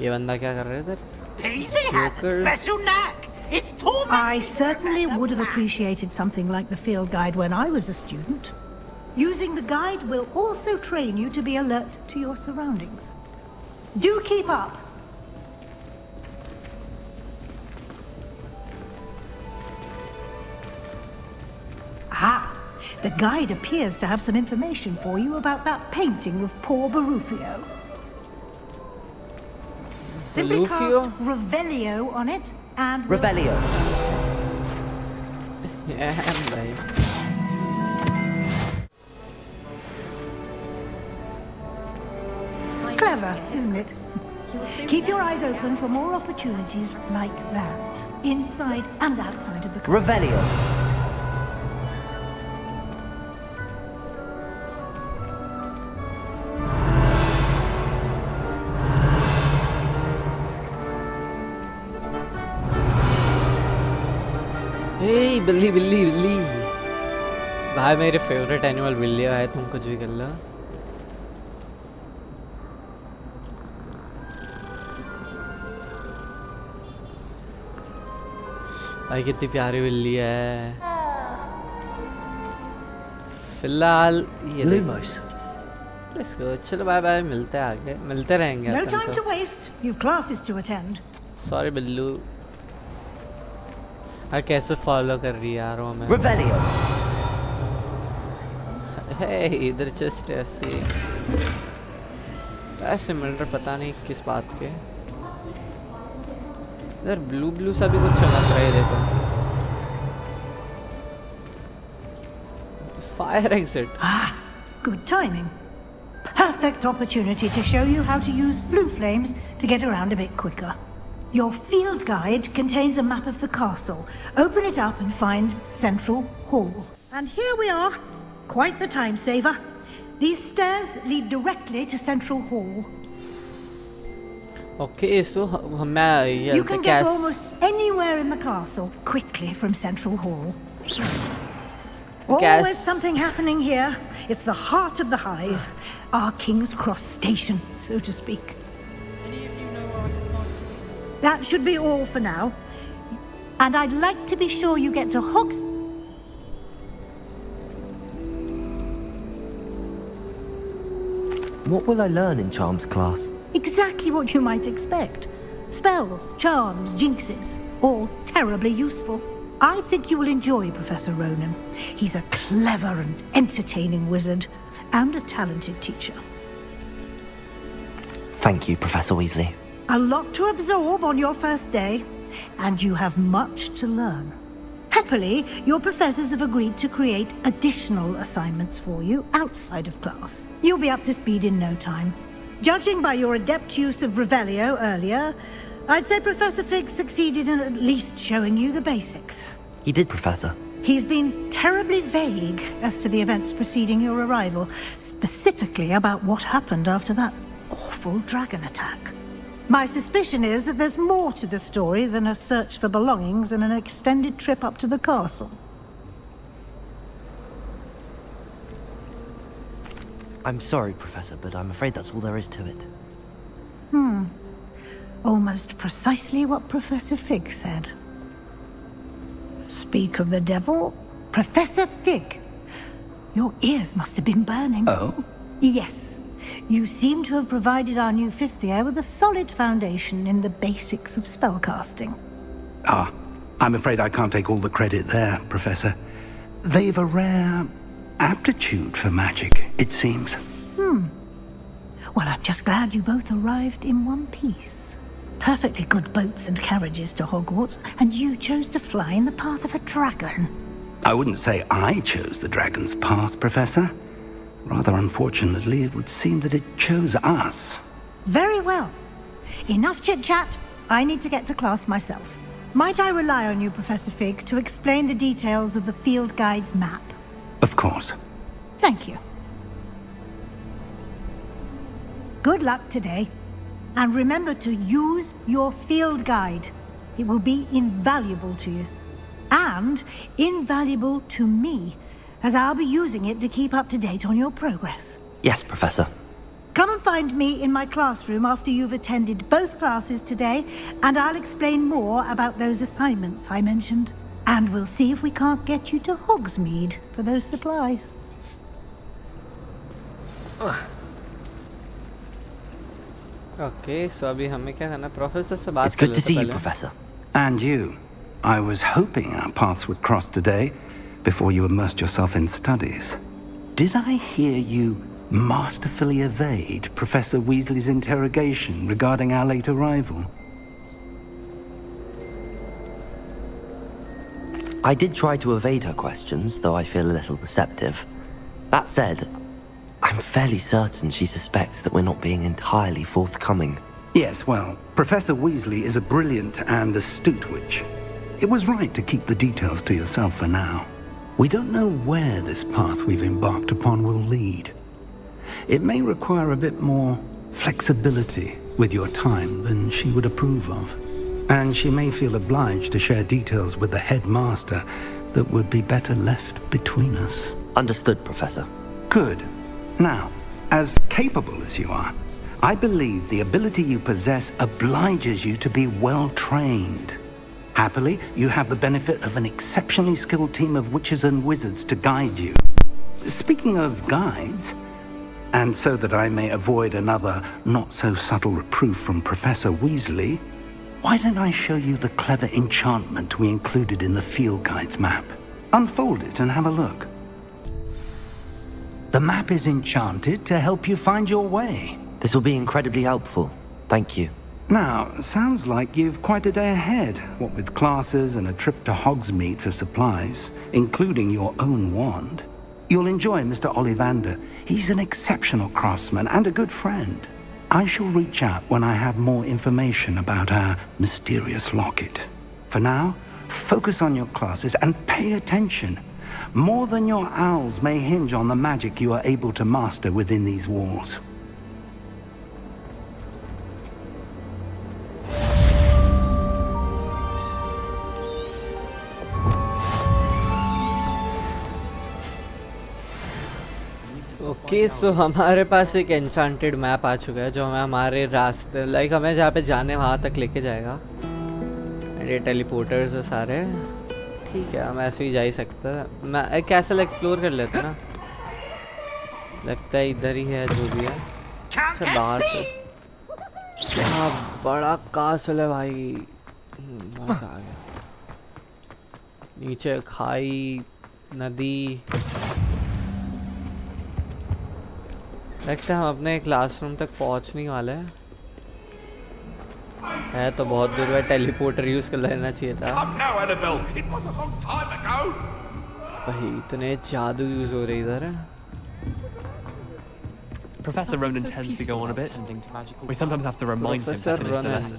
ये बंदा क्या कर रहा है इधर? Peasy has a special knack. It's tormenting. I certainly would have appreciated something like the field guide when I was a student. Using the guide will also train you to be alert to your surroundings. Do keep up. Ah, the guide appears to have some information for you about that painting of poor Barufio. Simply cast Revelio on it and... Revelio. Yeah, भाई. Clever, isn't it? Keep your eyes open for more opportunities like that, inside and outside of the country. Revelio. Hey, बिल्ली बिल्ली बिल्ली भाई मेरे favourite animal बिल्ली है तुम कुछ भी कर लो भाई कितनी प्यारी बिल्ली है फिलहाल ये Lumos. Let's go. चलो बाय बाय, मिलते हैं आगे, मिलते रहेंगे No अपन time to तो। waste. You've classes to attend. Sorry Billu. कैसे फॉलो कर रही है यार वो मैं। Revelio. हे इधर जस्ट ऐसे ऐसे मिल रहा, पता नहीं किस बात के। इधर ब्लू ब्लू सा भी कुछ चमक रहा है, देखो। Fire exit. Good timing. Perfect opportunity to show you how to use blue flames to get around a bit quicker. Your field guide contains a map of the castle. Open it up and find Central Hall. And here we are. Quite the time saver. These stairs lead directly to Central Hall. Okay, so you can get almost anywhere in the castle quickly from Central Hall. Always something happening here. It's the heart of the hive. Our King's Cross station, so to speak. That should be all for now. And I'd like to be sure you get to Hogsmeade. What will I learn in Charms class? Exactly what you might expect. Spells, charms, jinxes. All terribly useful. I think you will enjoy Professor Ronan. He's a clever and entertaining wizard, and a talented teacher. Thank you, Professor Weasley. A lot to absorb on your first day, and you have much to learn. Happily, your professors have agreed to create additional assignments for you outside of class. You'll be up to speed in no time. Judging by your adept use of Revelio earlier, I'd say Professor Fig succeeded in at least showing you the basics. He did, Professor. He's been terribly vague as to the events preceding your arrival, specifically about what happened after that awful dragon attack. My suspicion is that there's more to the story than a search for belongings and an extended trip up to the castle. I'm sorry, Professor, but I'm afraid that's all there is to it. Almost precisely what Professor Fig said. Speak of the devil, Professor Fig. Your ears must have been burning. Oh? Yes. You seem to have provided our new fifth year with a solid foundation in the basics of spellcasting. Ah, I'm afraid I can't take all the credit there, Professor. They've a rare aptitude for magic, it seems. Well, I'm just glad you both arrived in one piece. Perfectly good boats and carriages to Hogwarts, and you chose to fly in the path of a dragon. I wouldn't say I chose the dragon's path, Professor. Rather unfortunately, it would seem that it chose us. Very well. Enough chit-chat. I need to get to class myself. Might I rely on you, Professor Fig, to explain the details of the field guide's map? Of course. Thank you. Good luck today. And remember to use your field guide. It will be invaluable to you. And invaluable to me, as I'll be using it to keep up to date on your progress. Yes, Professor. Come and find me in my classroom after you've attended both classes today, and I'll explain more about those assignments I mentioned. And we'll see if we can't get you to Hogsmeade for those supplies. Okay, so अभी हमें क्या करना है? Professor से बात It's good कर to लेते see you, पहले। Professor. And you. I was hoping our paths would cross today, before you immersed yourself in studies. Did I hear you masterfully evade Professor Weasley's interrogation regarding our late arrival? I did try to evade her questions, though I feel a little receptive. That said, I'm fairly certain she suspects that we're not being entirely forthcoming. Yes, well, Professor Weasley is a brilliant and astute witch. It was right to keep the details to yourself for now. We don't know where this path we've embarked upon will lead. It may require a bit more flexibility with your time than she would approve of. And she may feel obliged to share details with the headmaster that would be better left between us. Understood, Professor. Good. Now, as capable as you are, I believe the ability you possess obliges you to be well trained. Happily, you have the benefit of an exceptionally skilled team of witches and wizards to guide you. Speaking of guides, And so that I may avoid another not-so-subtle reproof from Professor Weasley, why don't I show you the clever enchantment we included in the field guide's map? Unfold it and have a look. The map is enchanted to help you find your way. This will be incredibly helpful. Thank you. Now, sounds like you've quite a day ahead, what with classes and a trip to Hogsmeade for supplies, including your own wand. You'll enjoy Mr. Ollivander. He's an exceptional craftsman and a good friend. I shall reach out when I have more information about our mysterious locket. For now, focus on your classes and pay attention. More than your owls may hinge on the magic you are able to master within these walls. Okay so हमारे पास एक enchanted map आ चुका है जो हमें हमारे रास्ते like हमें जहाँ पे जाने वहाँ तक लेके जाएगा। एंड ये टेलीपोर्टर्स है सारे, ठीक है हम ऐसे ही जा ही सकते हैं। मैं एक कैसल एक्सप्लोर कर लेते ना, लगता है इधर ही है जो भी है। अच्छा बाहर से क्या बड़ा कासल है भाई, मजा आ गया। नीचे खाई नदी, लगता है हम अपने क्लासरूम तक पहुंचने वाले हैं। है तो बहुत दूर है, टेलीपोर्टर यूज कर लेना चाहिए था भाई, इतने जादू यूज हो रहे इधर है। Professor Ronan tends to go on a bit. We sometimes have to remind him to finish the lesson.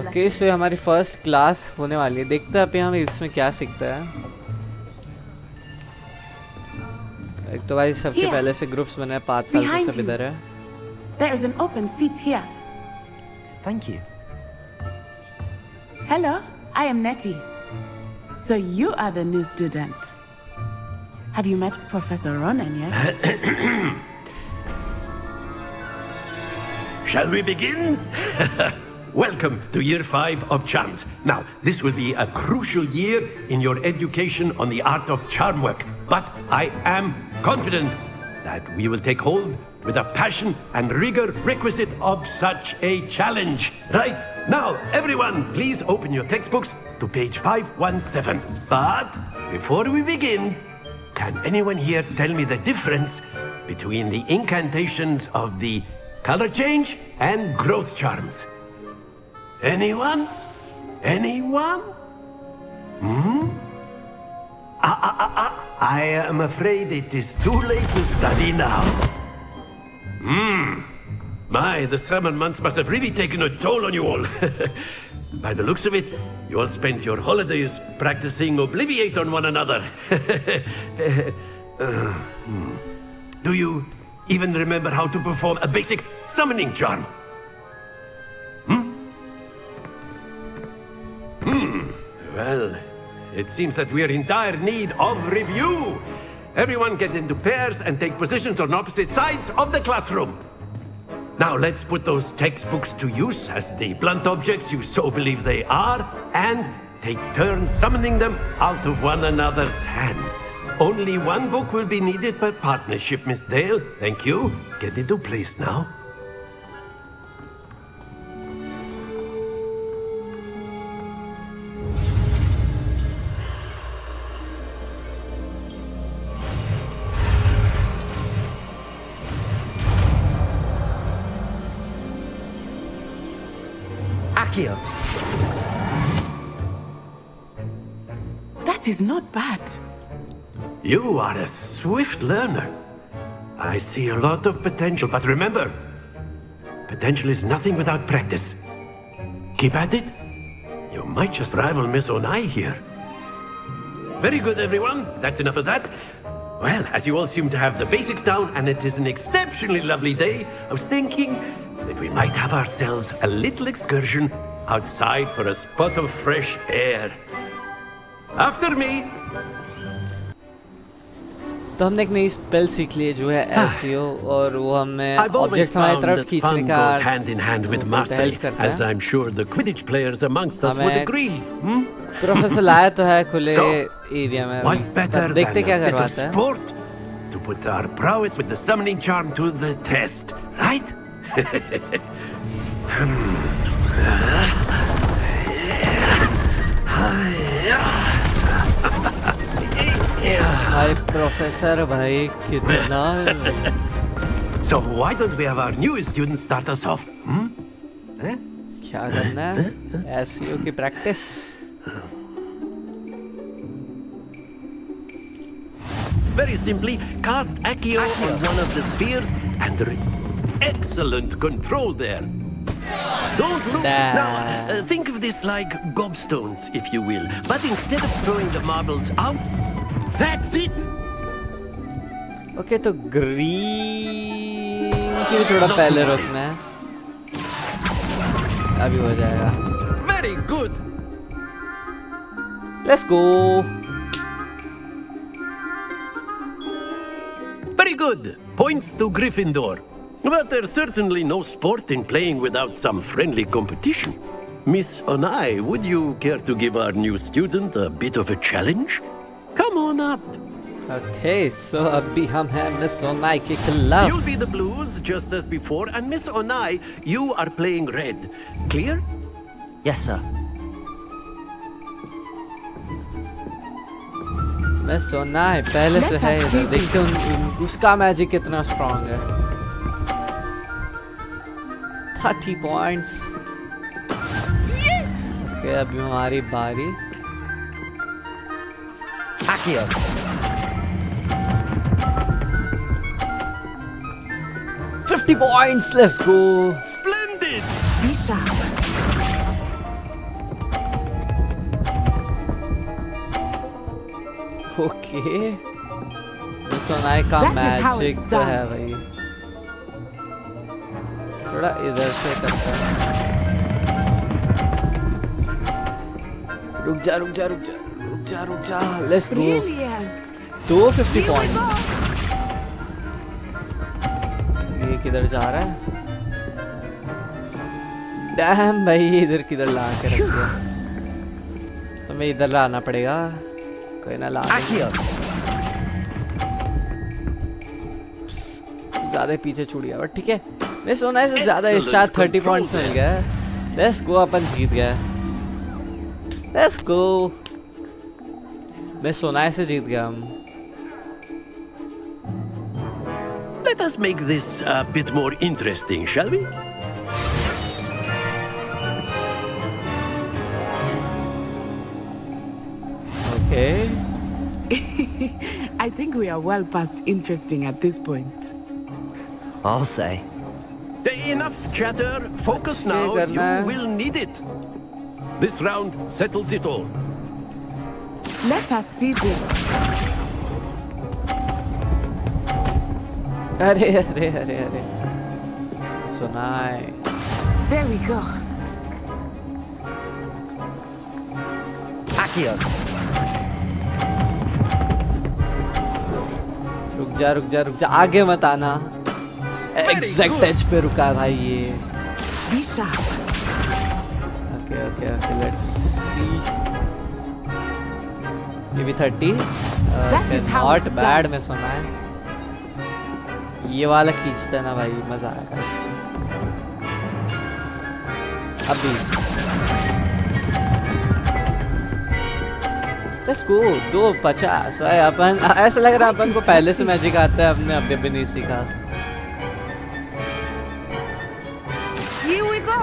Okay so हमारी फर्स्ट क्लास होने वाली है, देखते हैं अभी हम इसमें क्या सीखते हैं। एक तो भाई सबके पहले से ग्रुप्स बने हैं, 5 साल से सब इधर है। There is an open seat here. Thank you. Hello, I am Nettie. So you are the new student. Have you met Professor Ronan yet? Shall we begin? Welcome to Year 5 of Charms. Now, this will be a crucial year in your education on the art of charm work. But I am confident that we will take hold with the passion and rigor requisite of such a challenge. Right, now, everyone, please open your textbooks to page 517. But before we begin, can anyone here tell me the difference between the incantations of the color change and growth charms? Anyone? Anyone? I am afraid it is too late to study now. My, the summer months must have really taken a toll on you all. By the looks of it, you all spent your holidays practicing Obliviate on one another. Do you even remember how to perform a basic summoning charm? Well, it seems that we are in dire need of review. Everyone get into pairs and take positions on opposite sides of the classroom. Now let's put those textbooks to use as the blunt objects you so believe they are, and take turns summoning them out of one another's hands. Only one book will be needed per partnership, Miss Dale. Thank you. Get into place now. Accio. That is not bad. You are a swift learner. I see a lot of potential, but remember, potential is nothing without practice. Keep at it. You might just rival Miss Onai here. Very good, everyone. That's enough of that. Well, as you all seem to have the basics down, and it is an exceptionally lovely day, I was thinking that we might have ourselves a little excursion outside for a spot of fresh air. After me. तो हमने एक नई spell सीख ली है जो है SEO, और वो हमें ऑब्जेक्ट हमारी तरफ खींचने का hand in hand with mastery, as I'm sure the Quidditch players amongst us would agree. Professor लाया तो है खुले एरिया में, What better देखते than क्या a bit of करवाता है। sport to put our prowess with the summoning charm to the test, right? भाई प्रोफेसर भाई कितना So why don't we have our newest student start us off? क्या करना है? SEO की practice. Very simply, cast Accio on one of the spheres and excellent control there. Don't look. Now, think of this like gobstones, if you will. But instead of throwing the marbles out, that's it. Okay, तो green की भी थोड़ा पहले रोकना है. अभी हो जाएगा. Very good. Let's go. Very good. Points to Gryffindor. But there's certainly no sport in playing without some friendly competition. Miss Onai, would you care to give our new student a bit of a challenge? Come on up. Okay, so अभी हम हैं Miss Onai के खिलाफ. You'll be the blues just as before, and Miss Onai, you are playing red. Clear? Yes, sir. Miss Onai पहले से है इधर. देखते हैं उसका मैजिक कितना स्ट्रॉन्ग है. 30 points. Okay, अभी हमारी बारी. Accio. 50 points. Let's go. Splendid. Be sharp. Okay. Miss Onai का मैजिक तो है भाई. थोड़ा इधर से करता है. रुक जा रुक जा रुक जा रुक जा रुक जा. Let's go. 250 points. ये किधर जा रहा है? डैम भाई इधर किधर ला के रख दिया. तुम्हें इधर लाना पड़ेगा. कोई ना ला. ज्यादा पीछे छूट गया बट ठीक है. मैं सोना है से ज्यादा शायद 30 पॉइंट्स मिल गया. Let's go. अपन जीत गए. Let's go. मैं सोना से जीत गया हम. Let us make this a bit more interesting, shall we? Okay. I think we are well past interesting at this point. I'll say. Enough chatter. Focus now. You will need it. This round settles it all. Let us see this. अरे अरे अरे अरे. So nice. There we go. Accio. रुक जा रुक जा रुक जा. आगे मत आना. एग्जैक्ट एज पे रुका है भाई ये. Be sharp. Okay, okay, okay. Let's see. ये भी 30. Okay, not bad. मैं सुना है. ये वाला खींचता है ना भाई. मजा आएगा इसमें. अभी. Let's go. 250. भाई अपन ऐसा लग रहा है अपन को पहले से मैजिक आता है. अपने अभी भी नहीं सीखा. Here we go.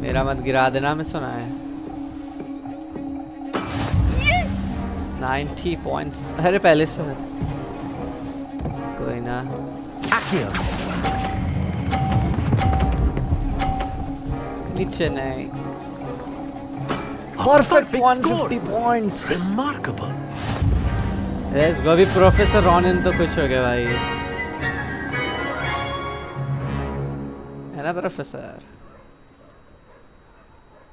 मेरा मत गिरा देना. मैं सुना है. 90 points. अरे पहले से कोई ना. Accio. नीचे नहीं. Perfect 150 points. Remarkable. Let's go. अभी प्रोफेसर रॉनिन तो खुश हो गए भाई. है ना professor?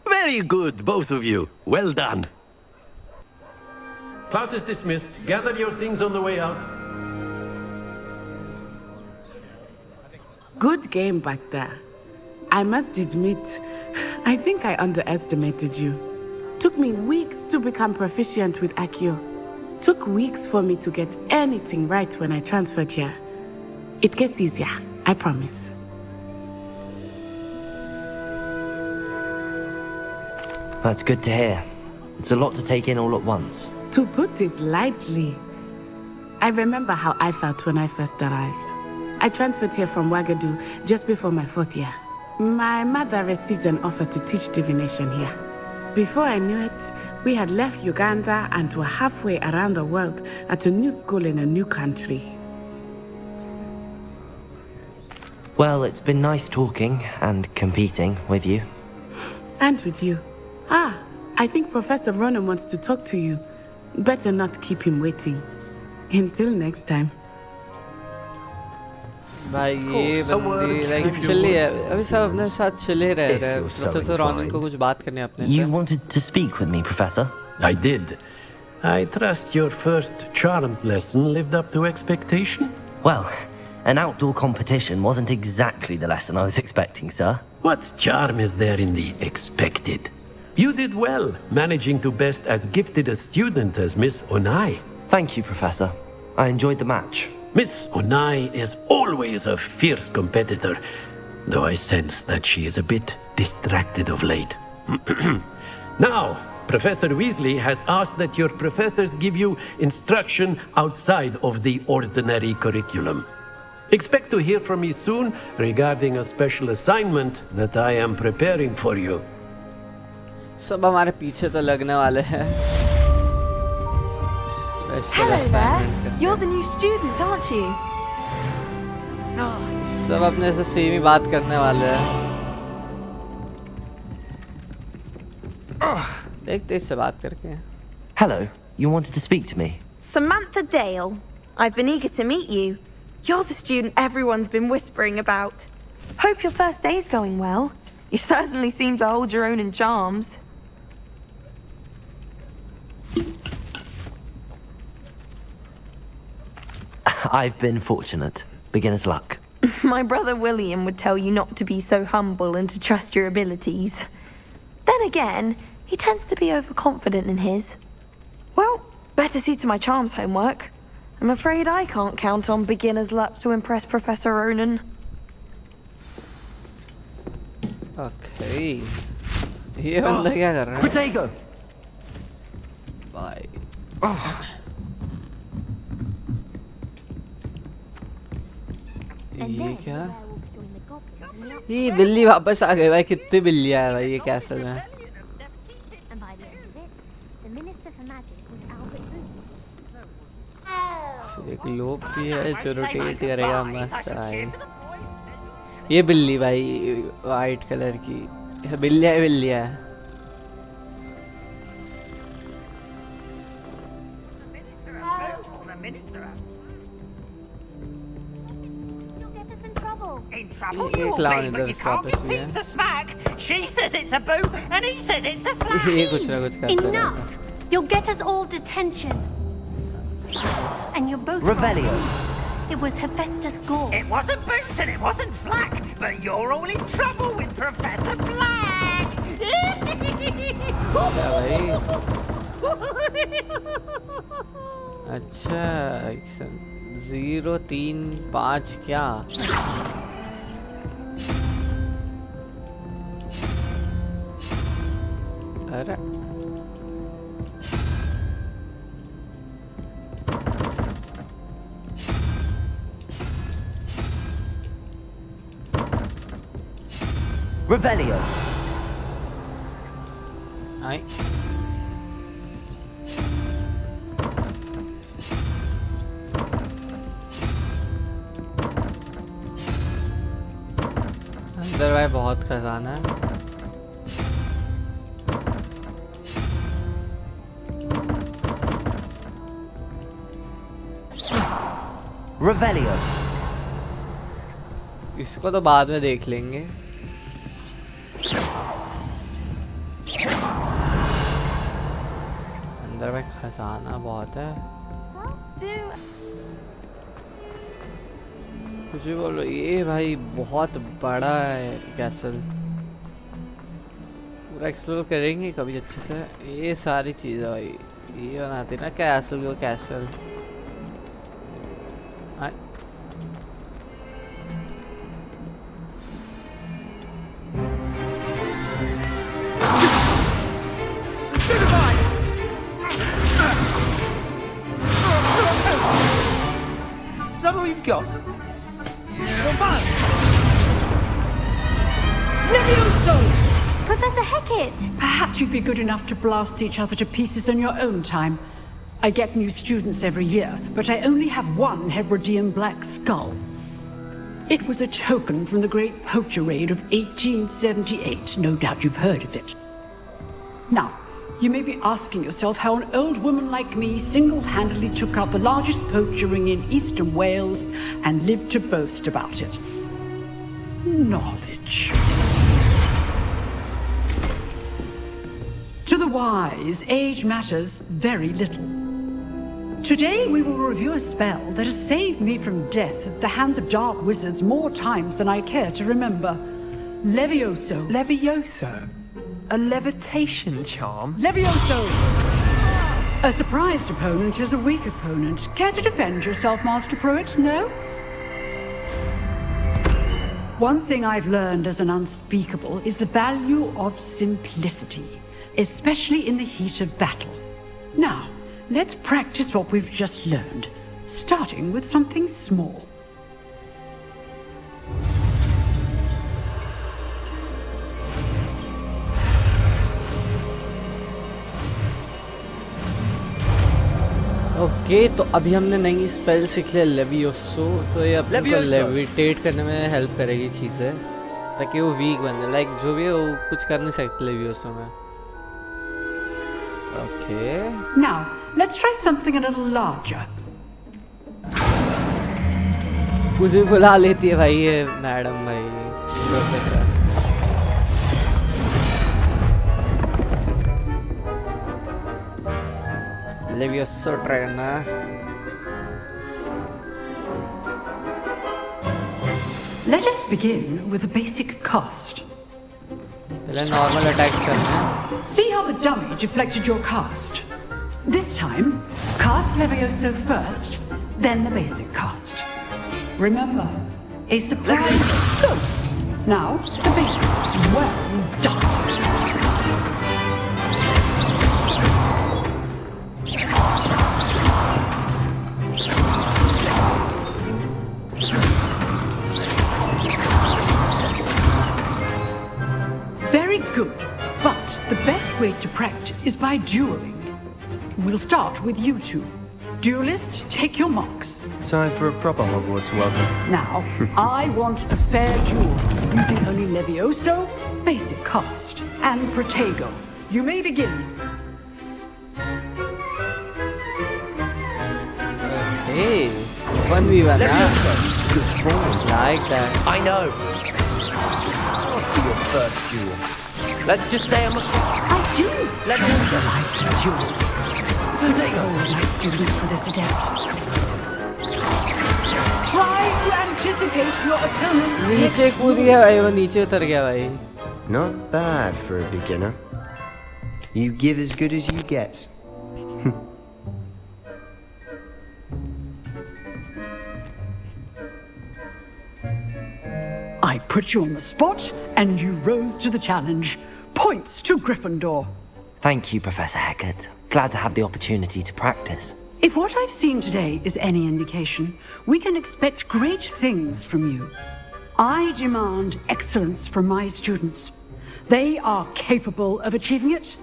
Very good, both of you. Well done. Class is dismissed. Gather your things on the way out. Good game back there. I must admit, I think I underestimated you. Took me weeks to become proficient with Accio. Took weeks for me to get anything right when I transferred here. It gets easier, I promise. That's good to hear. It's a lot to take in all at once. To put it lightly, I remember how I felt when I first arrived. I transferred here from Wagadu just before my 4th year. My mother received an offer to teach divination here. Before I knew it, we had left Uganda and were halfway around the world at a new school in a new country. Well, it's been nice talking and competing with you. And with you. I think Professor Ronan wants to talk to you. Better not keep him waiting. Until next time. भाई ये बंदी like chilli है अभी सब अपने साथ चिल्ले रह रहे हैं प्रोफेसर रॉनन को कुछ बात करनी है अपने से You wanted to speak with me, Professor? I did. I trust your first charms lesson lived up to expectation? Well, an outdoor competition wasn't exactly the lesson I was expecting, sir. What charm is there in the expected? You did well, managing to best as gifted a student as Miss Onai. Thank you, Professor. I enjoyed the match. Miss Onai is always a fierce competitor, though I sense that she is a bit distracted of late. Now, Professor Weasley has asked that your professors give you instruction outside of the ordinary curriculum. Expect to hear from me soon regarding a special assignment that I am preparing for you. सब हमारे पीछे तो लगने वाले हैं Hello there. You're the new student, aren't you? सब अपने से सेम ही बात करने वाले हैं देखते इससे बात करके Hello, you wanted to speak to me? Samantha Dale. I've been eager to meet you. You're the student everyone's been whispering about. Hope your first day's going well. You certainly seem to hold your own in charms. I've been fortunate. Beginner's luck. My brother William would tell you not to be so humble and to trust your abilities. Then again, he tends to be overconfident in his. Well, better see to my charms homework. I'm afraid I can't count on beginner's luck to impress Professor Ronan. Okay. ये बंदा क्या कर रहा है? Protego. Bye. ये क्या? ये बिल्ली वापस आ गई भाई कितनी बिल्लियाँ है भाई ये कैसल में एक लोग भी है जो रोटेट करेगा मस्त भाई ये बिल्ली भाई वाइट कलर की बिल्लियाँ है Trouble when you can't be beat to smack. She says it's a boot and he says it's a flat. Enough! You'll get us all detention. And you're both Revelio. Wrong. It was Hephaestus Gore. It wasn't boot and it wasn't flack, but you're all in trouble with Professor Black. अच्छा 0 3 5 क्या अरे Revelio. आई अंदर भाई बहुत खजाना है Revelio. इसको तो बाद में देख लेंगे अंदर भाई खजाना बहुत है कुछ भी बोलो ये भाई बहुत बड़ा है कैसल पूरा एक्सप्लोर करेंगे कभी अच्छे से। ये सारी चीज़ें भाई ये बनाते ना कैसल को castle. Is that all you've got? Levioso! Professor Hecat! Perhaps you'd be good enough to blast each other to pieces in your own time. I get new students every year, but I only have one Hebridean black skull. It was a token from the Great Poacher Raid of 1878. No doubt you've heard of it. Now, you may be asking yourself how an old woman like me single-handedly took out the largest poacher ring in eastern Wales and lived to boast about it. Knowledge. To the wise, age matters very little. Today we will review a spell that has saved me from death at the hands of dark wizards more times than I care to remember. Levioso. Levioso? A levitation charm? Levioso! A surprised opponent is a weak opponent. Care to defend yourself, Master Pruitt? No? One thing I've learned as an unspeakable is the value of simplicity, especially in the heat of battle. Now, let's practice what we've just learned, starting with something small. Okay तो अभी हमने नई spell सीख लिया लेवियोसो। तो ये अपने को लेविटेट करने में हेल्प करेगी चीज़ें ताकि वो वीक बन जाए। लाइक जो भी है वो कुछ कर नहीं सकते लेवियोसो में। Okay Now, let's try something a little larger. मुझे बुला लेती है भाई ये मैडम भाई प्रोफेसर। Levioso try करना। Let us begin with a basic cast. पहले normal attacks करना है। See how the dummy deflected your cast. This time, cast Levioso first, then the basic cast. Remember, a surprise. So, now the basic. Well done. Very good, but the best way to practice is by dueling. We'll start with you two. Duelists, take your marks. Time for a proper Hogwarts welcome. Now, I want a fair duel, using only Levioso, basic cast, and Protego. You may begin. Hey, 1v1 like that. I know. Your first duel. Let's just say I'm I do enjoy the lively duel. Protego, my students for this adept. Try to anticipate your opponent's नीचे कूद गया भाई वो नीचे उतर गया भाई। Not bad for a beginner. You give as good as you get. I put you on the spot, and you rose to the challenge. Points to Gryffindor. Thank you, Professor Hecat. Glad to have the opportunity to practice. If what I've seen today is any indication, we can expect great things from you. I demand excellence from my students. They are capable of achieving it,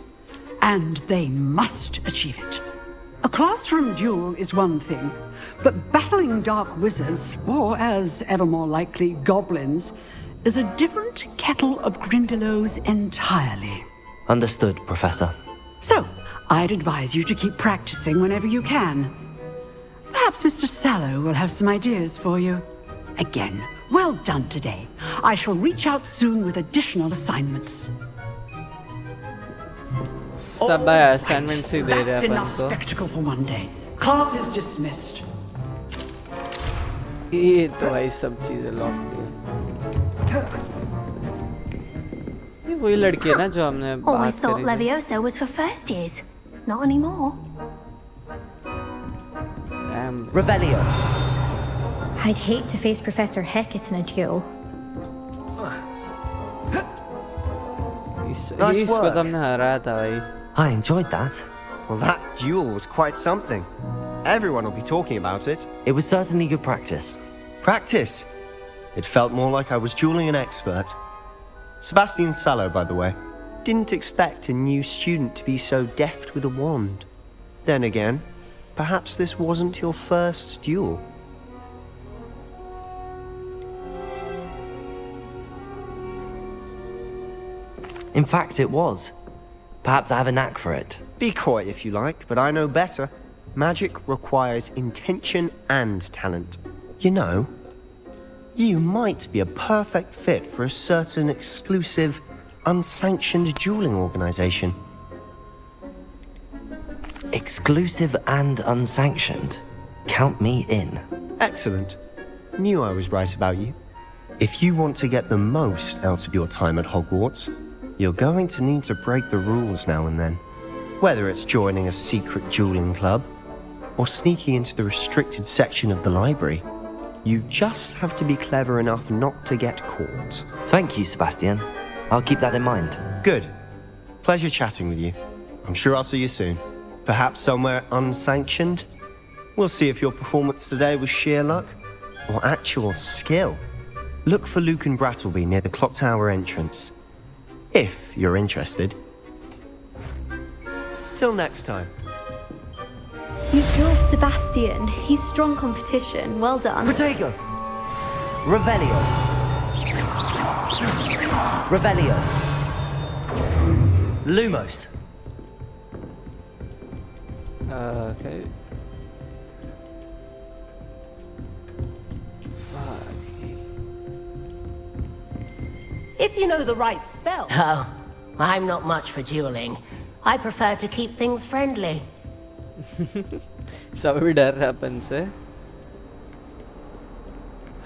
and they must achieve it. A classroom duel is one thing, but battling dark wizards, or as ever more likely, goblins, is a different kettle of Grindylows entirely. Understood, Professor. So, I'd advise you to keep practicing whenever you can. Perhaps Mr. Sallow will have some ideas for you. Again, well done today. I shall reach out soon with additional assignments. सब assignments ही दे रहे That's हैं अपन enough को। spectacle for one day. Class is dismissed. ये तो भाई सब चीजें lock है। You वही लड़की है ना जो हमने Always बात thought करी थी। Levioso was for first years. Not anymore. Revelio. I'd hate to face Professor Hecat in a duel. Nice इसको work. तो हमने हराया था भाई। I enjoyed that. Well, that duel was quite something. Everyone will be talking about it. It was certainly good practice. Practice? It felt more like I was dueling an expert. Sebastian Sallow, by the way. Didn't expect a new student to be so deft with a wand. Then again, perhaps this wasn't your first duel. In fact, it was. Perhaps I have a knack for it. Be coy if you like, but I know better. Magic requires intention and talent. You know, you might be a perfect fit for a certain exclusive, unsanctioned dueling organization. Exclusive and unsanctioned. Count me in. Excellent. Knew I was right about you. If you want to get the most out of your time at Hogwarts, you're going to need to break the rules now and then. Whether it's joining a secret dueling club, or sneaking into the restricted section of the library, you just have to be clever enough not to get caught. Thank you, Sebastian. I'll keep that in mind. Good. Pleasure chatting with you. I'm sure I'll see you soon. Perhaps somewhere unsanctioned? We'll see if your performance today was sheer luck or actual skill. Look for Luke and Brattleby near the clock tower entrance. If you're interested. Till next time. You killed Sebastian. He's strong competition. Well done. Protego! Revelio! Revelio! Lumos! Okay. If you know the right spell. Oh, I'm not much for dueling. I prefer to keep things friendly. सब भी डर रहा है अपन से।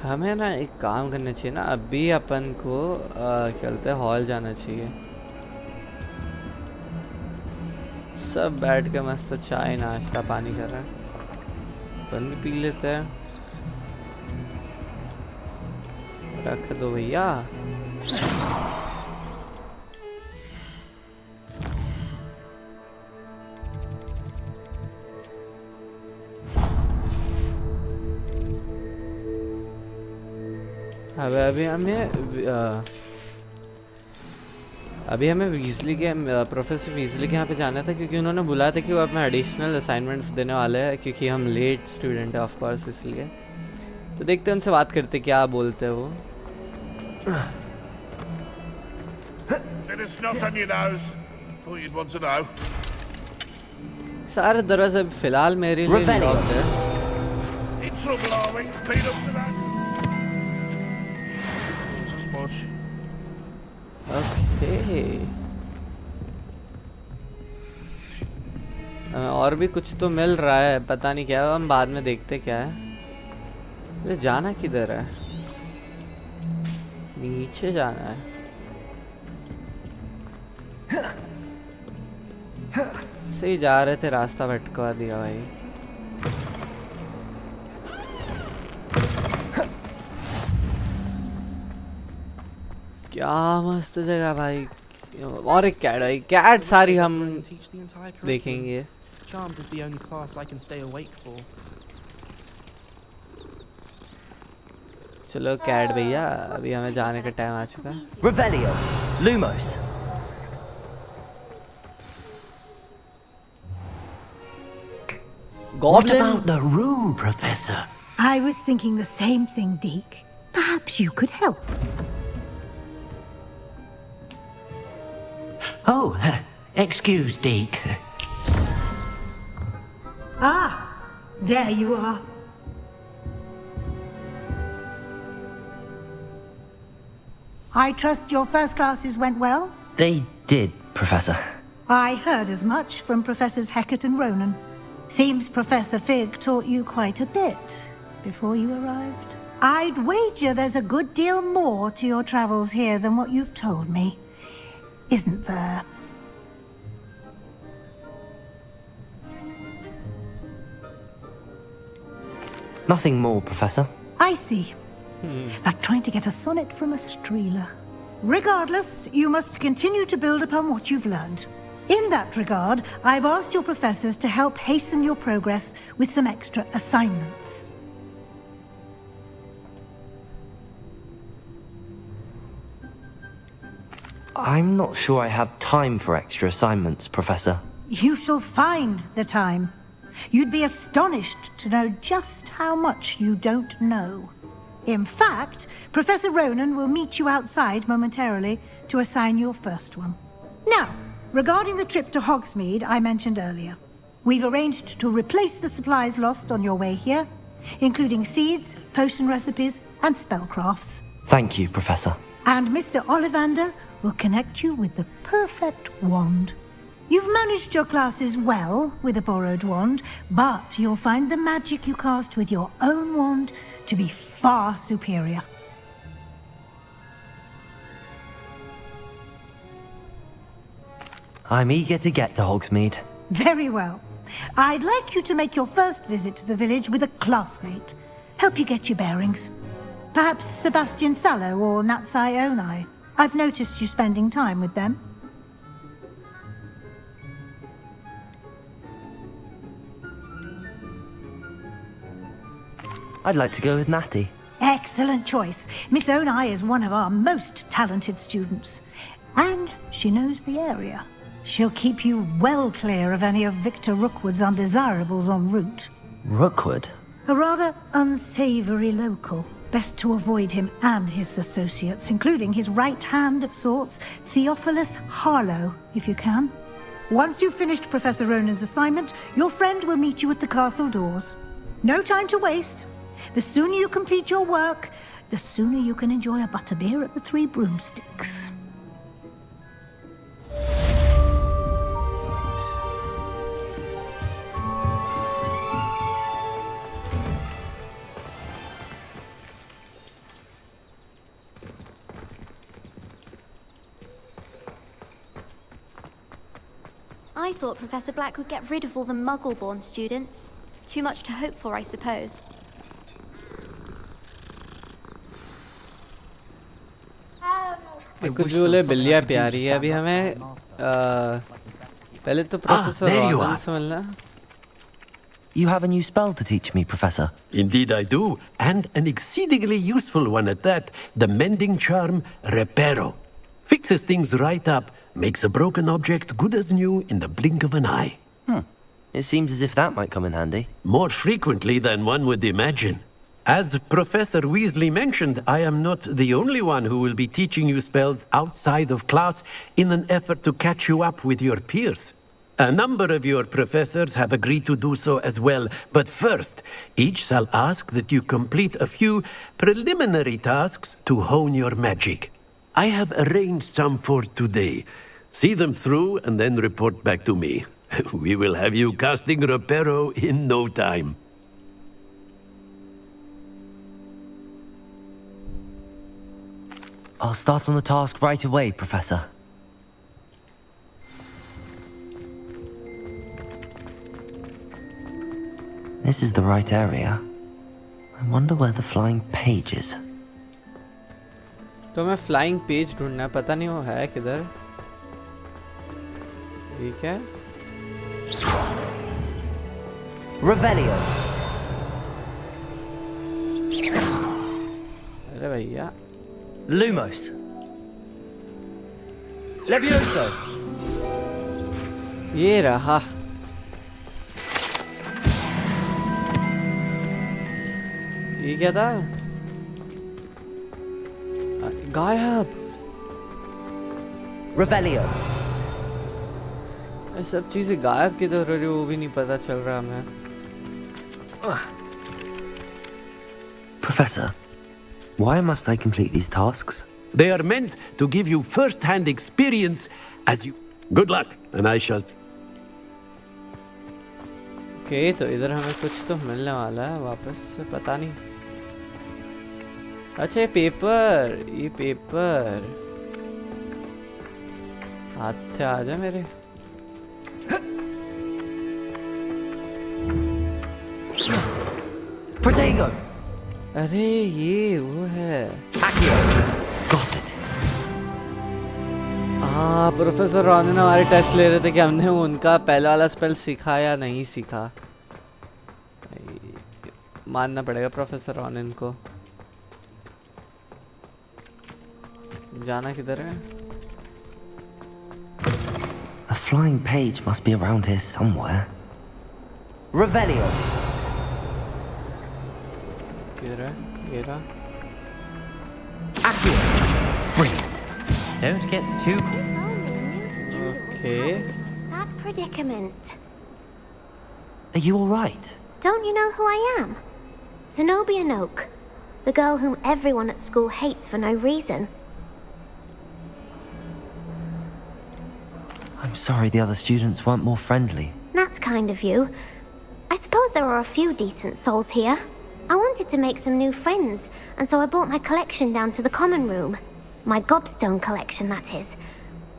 हमें ना एक काम करना चाहिए ना, अभी अपन को खेलते हॉल जाना चाहिए। सब बैठ के मस्त चाय नाश्ता पानी कर रहा है, अपन भी पी लेते हैं। रख दो भैया। अभी हमें वीजली के प्रोफेसर वीजली के यहाँ पे जाना था, क्योंकि उन्होंने बुलाया था कि वो अपने एडिशनल असाइनमेंट्स देने वाले हैं, क्योंकि हम लेट स्टूडेंट है ऑफ कोर्स, इसलिए। तो देखते हैं, उनसे बात करते क्या बोलते हैं वो। सारे दरवाजे फिलहाल मेरे लिए लॉक्ड है। और भी कुछ तो मिल रहा है, पता नहीं क्या है, हम बाद में देखते क्या है। ले जाना किधर है? नीचे जाना है। सही जा रहे थे, रास्ता भटका दिया भाई। क्या मस्त जगह भाई। और एक कैट भाई, कैट सारी हम देखेंगे। Charms is the only class I can stay awake for. चलो कैट भैया, अभी हमें जाने का टाइम आ चुका है। Revelio, Lumos. What about the room, Professor? I was thinking the same thing, Deke. Perhaps you could help. Oh, excuse, Deke. Ah, there you are. I trust your first classes went well? They did, Professor. I heard as much from Professors Hecat and Ronan. Seems Professor Fig taught you quite a bit before you arrived. I'd wager there's a good deal more to your travels here than what you've told me. isn't there? Nothing more, Professor. I see. Like trying to get a sonnet from a streeler. Regardless, you must continue to build upon what you've learned. In that regard, I've asked your professors to help hasten your progress with some extra assignments. I'm not sure I have time for extra assignments, Professor. You shall find the time. You'd be astonished to know just how much you don't know. In fact, Professor Ronan will meet you outside momentarily to assign your first one. Now, regarding the trip to Hogsmeade I mentioned earlier, we've arranged to replace the supplies lost on your way here, including seeds, potion recipes, and spellcrafts. Thank you, Professor. And Mr. Ollivander will connect you with the perfect wand. You've managed your classes well with a borrowed wand, but you'll find the magic you cast with your own wand to be far superior. I'm eager to get to Hogsmeade. Very well. I'd like you to make your first visit to the village with a classmate. Help you get your bearings. Perhaps Sebastian Sallow or Natsai Onai. I've noticed you spending time with them. I'd like to go with Natty. Excellent choice. Miss Onai is one of our most talented students. And she knows the area. She'll keep you well clear of any of Victor Rookwood's undesirables en route. Rookwood? A rather unsavory local. Best to avoid him and his associates, including his right hand of sorts, Theophilus Harlow, if you can. Once you've finished Professor Ronan's assignment, your friend will meet you at the castle doors. No time to waste. The sooner you complete your work, the sooner you can enjoy a butterbeer at the Three Broomsticks. I thought Professor Black would get rid of all the Muggle-born students. Too much to hope for, I suppose. कुछ भी बोले बिल्लियाँ प्यारी है अभी हमें पहले तो प्रोफेसर रॉबिन से मिलना. You have a new spell to teach me, Professor. Indeed I do, and an exceedingly useful one at that. The mending charm Reparo. Fixes things right up, makes a broken object good as new in the blink of an eye. It seems as if that might come in handy. More frequently than one would imagine. As Professor Weasley mentioned, I am not the only one who will be teaching you spells outside of class in an effort to catch you up with your peers. A number of your professors have agreed to do so as well, but first, each shall ask that you complete a few preliminary tasks to hone your magic. I have arranged some for today. See them through and then report back to me. We will have you casting Reparo in no time. I'll start on the task right away, Professor. This is the right area. I wonder where the flying page is. तो मैं flying page ढूंढना है, पता नहीं वो है किधर. ठीक है. Revelio. अरे भैया. Lumos. Levioso. ये रहा. ये क्या था? गायब. Revelio. ये सब चीजें गायब किधर हो रही वो भी नहीं पता चल रहा हमें. Professor, why must I complete these tasks? They are meant to give you first-hand experience as you... Good luck, and I shall... Okay, तो इधर हमें कुछ तो मिलने वाला है वापस से, पता नहीं. अच्छा ये पेपर. हाथ आ जा मेरे। Protego! अरे ये वो है। Got it. हाँ, प्रोफेसर रॉनिन हमारे टेस्ट ले रहे थे कि हमने उनका पहला वाला स्पेल सीखा या नहीं सीखा। मानना पड़ेगा प्रोफेसर रॉनिन को। जाना किधर है? A flying page must be around here somewhere. Revelio. किधर है? ये रहा। Brilliant. Don't get too. Okay. Sad predicament. Are you all right? Don't you know who I am? Zenobia Noak, the girl whom everyone at school hates for no reason. I'm sorry the other students weren't more friendly. That's kind of you. I suppose there are a few decent souls here. I wanted to make some new friends, and so I brought my collection down to the common room. My gobstone collection, that is.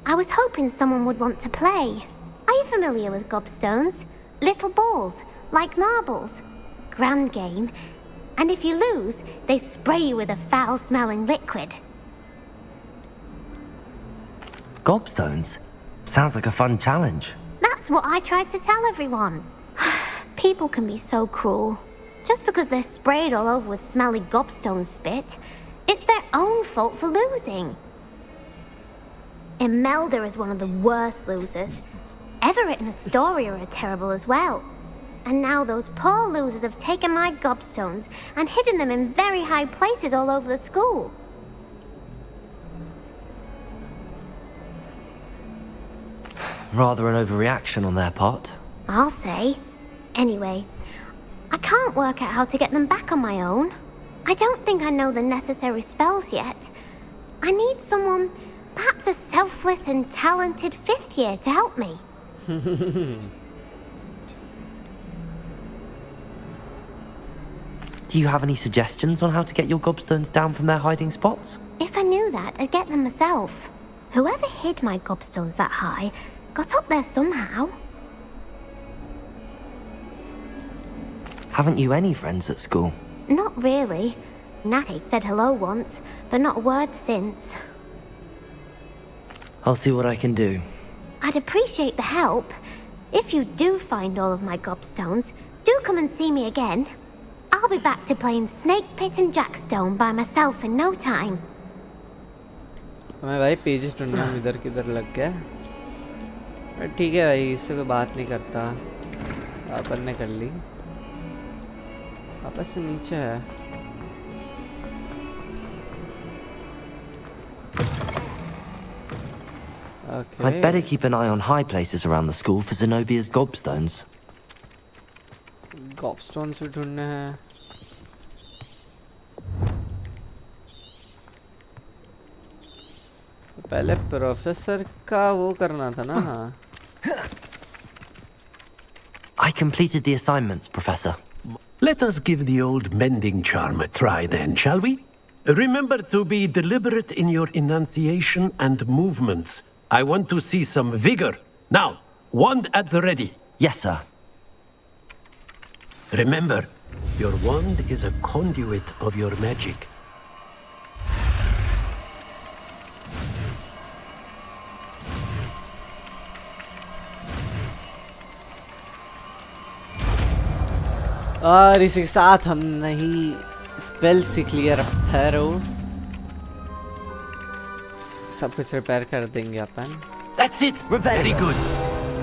I was hoping someone would want to play. Are you familiar with gobstones? Little balls, like marbles. Grand game. And if you lose, they spray you with a foul-smelling liquid. Gobstones? Sounds like a fun challenge. That's what I tried to tell everyone. People can be so cruel. Just because they're sprayed all over with smelly gobstone spit, it's their own fault for losing. Imelda is one of the worst losers. Everett and Astoria are terrible as well. And now those poor losers have taken my gobstones and hidden them in very high places all over the school. Rather an overreaction on their part. I'll say. Anyway, I can't work out how to get them back on my own. I don't think I know the necessary spells yet. I need someone, perhaps a selfless and talented fifth year to help me. Do you have any suggestions on how to get your gobstones down from their hiding spots? If I knew that, I'd get them myself. Whoever hid my gobstones that high got up there somehow. Haven't you any friends at school? Not really. Natty said hello once, but not a word since. I'll see what I can do. I'd appreciate the help. If you do find all of my gobstones, do come and see me again. I'll be back to playing Snake Pit and Jackstone by myself in no time. हमें भाई pages ढूंढना है, इधर किधर लग गया। ठीक है भाई, इससे कोई बात नहीं करता। अपन ने कर ली। वापस से नीचे है। Okay. I'd better keep an eye on high places around the school for Zenobia's gobstones. गॉबस्टोन्स भी ढूंढने हैं। पहले प्रोफेसर का वो करना था ना। I completed the assignments, Professor. Let us give the old mending charm a try then, shall we? Remember to be deliberate in your enunciation and movements. I want to see some vigor. Now, wand at the ready. Yes, sir. Remember, your wand is a conduit of your magic. और इसी के साथ हमने ही spell सीख लिया। ठहरो, सब कुछ रिपेयर कर देंगे अपन। That's it. Very good.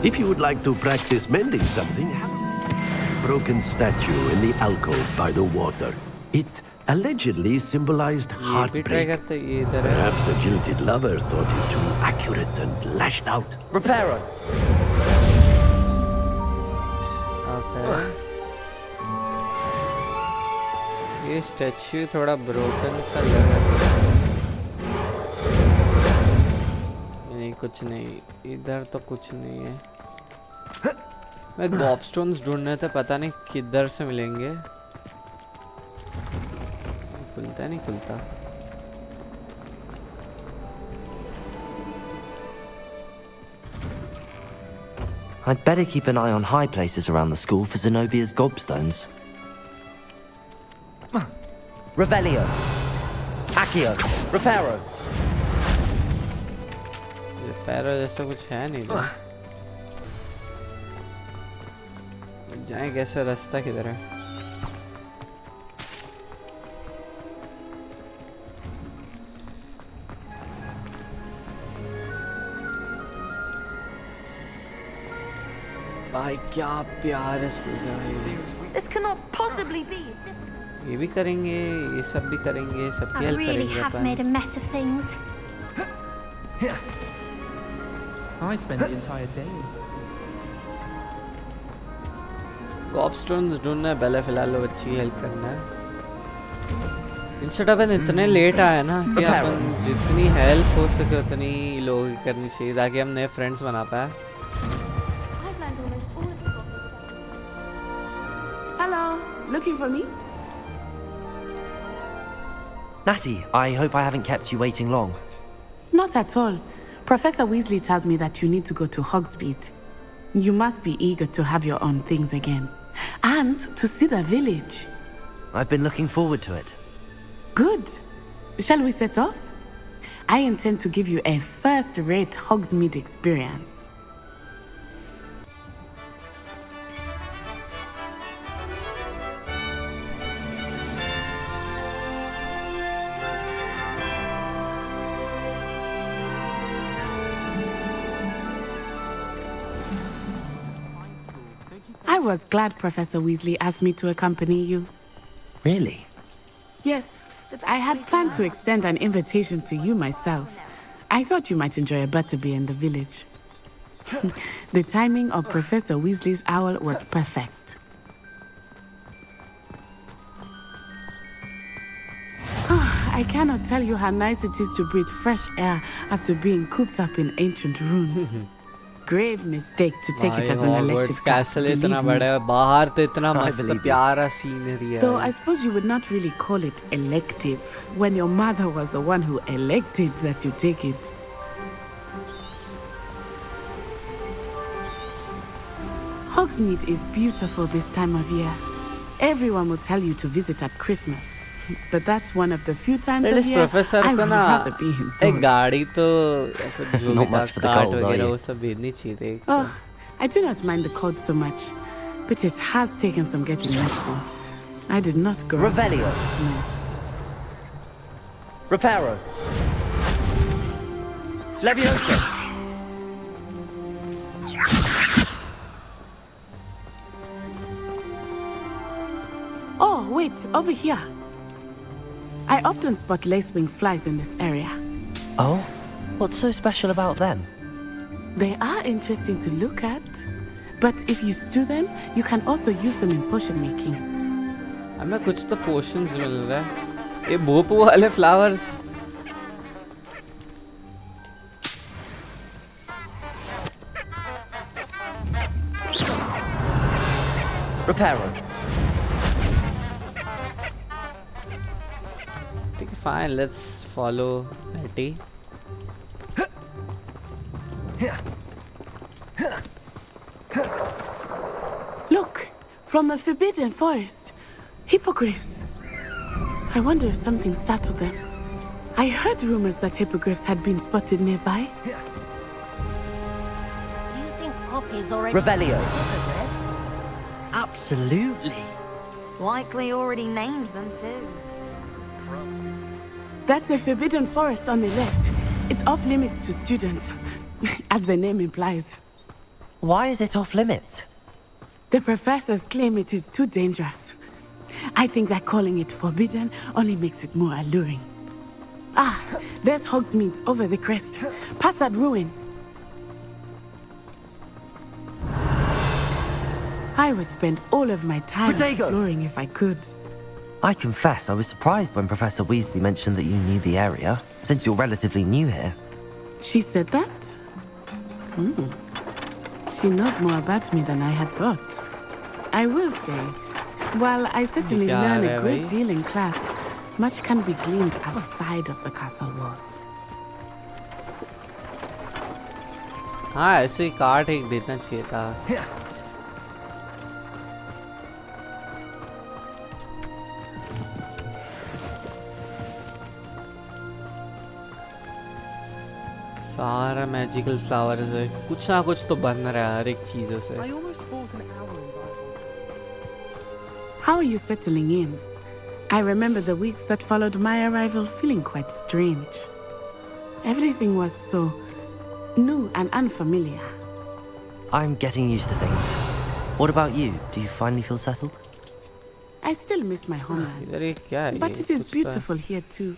If you would like to practice mending something, have a broken statue in the alcove by the water. It allegedly symbolized heartbreak. Perhaps a jilted lover thought it too accurate and lashed out. Reparo. Okay. ये statue थोड़ा broken सा लग रहा है। नहीं, कुछ नहीं, इधर तो कुछ नहीं है। मैं गॉबस्टोन्स ढूंढने थे, पता नहीं किधर से मिलेंगे। खुलता नहीं खुलता। I'd better keep an eye on high places around the school for Zenobia's gobstones. Revelio. Accio. Reparo. पैरो जैसा कुछ है नहीं तो जाएं कैसे रास्ता किधर है भाई क्या प्यार है स्कूल से भाई This cannot possibly be. ये भी करेंगे ये सब भी करेंगे सबकी I हेल्प really करेंगे have upon made a mess of things. I spent the entire day. गॉबस्टोन्स ढूंढना है पहले फिलहाल वो अच्छी हेल्प करना है इंस्टेड अपन इतने लेट आए ना कि अपन जितनी हेल्प हो सके उतनी लोगों की करनी चाहिए ताकि हम नए फ्रेंड्स बना पाए Hello, looking for me? Natty, I hope I haven't kept you waiting long. Not at all. Professor Weasley tells me that you need to go to Hogsmeade. You must be eager to have your own things again. And to see the village. I've been looking forward to it. Good. Shall we set off? I intend to give you a first-rate Hogsmeade experience. I was glad Professor Weasley asked me to accompany you. Really? Yes, I had planned to extend an invitation to you myself. I thought you might enjoy a butterbeer in the village. The timing of Professor Weasley's owl was perfect. I cannot tell you how nice it is to breathe fresh air after being cooped up in ancient rooms. Grave mistake to take it as an elective class, believe me. बाहर तो इतना मस्त प्यारा scenery है Though I suppose you would not really call it elective when your mother was the one who elected that you take it. Hogsmeade is beautiful this time of year. Everyone will tell you to visit at Christmas. But that's one of the few times of year I would rather be indoors. एक गाड़ी तो जो Not भी much for the cart cold, are वगैरह you? वो सब भेजनी चाहिए थे Oh, I do not mind the cold so much, but it has taken some getting used to. I did not grow up Revelio. small. Reparo. Leviosa. Oh, wait, over here. I often spot lacewing flies in this area. Oh? What's so special about them? They are interesting to look at. But if you stew them, you can also use them in potion making. हमें कुछ तो potions मिल रहा है ये भोपू वाले flowers Reparo. ठीक है fine let's follow Nettie Look, from the Forbidden Forest. Hippogriffs. I wonder if something startled them. I heard rumors that hippogriffs had been spotted nearby. You think Poppy's already... Revelio. Hippogriffs? Absolutely. Likely already named them too. That's the Forbidden Forest on the left. It's off limits to students, as the name implies. Why is it off limits? The professors claim it is too dangerous. I think that calling it forbidden only makes it more alluring. Ah, there's Hogsmeade over the crest. Past that ruin. I would spend all of my time exploring if I could. I confess I was surprised when Professor Weasley mentioned that you knew the area, since you're relatively new here. She said that? Hmm. She knows more about me than I had thought. I will say, while I certainly learn a great deal in class, much can be gleaned outside of the castle walls. हाँ ऐसे ही काट एक देना चाहिए था। सारा magical flowers है, कुछ ना कुछ तो बन रहा है हर एक चीजों से। How are you settling in? I remember the weeks that followed my arrival feeling quite strange. Everything was so new and unfamiliar. I'm getting used to things. What about you? Do you finally feel settled? I still miss my homeland, इधर ये क्या है? but it is beautiful here too.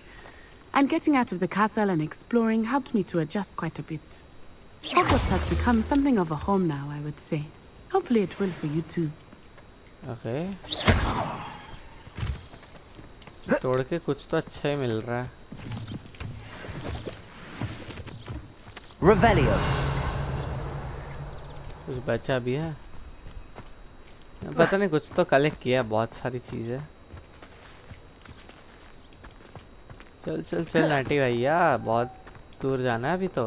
And getting out of the castle and exploring helped me to adjust quite a bit. Hogwarts has become something of a home now, I would say. Hopefully it will for you too. Okay. तोड़ के कुछ तो अच्छा ही मिल रहा है। Revelio. कुछ बचा भी है? पता नहीं, कुछ तो कलेक्ट किया, बहुत सारी चीजें। चल चल चल नाटी भैया, बहुत दूर जाना है अभी तो।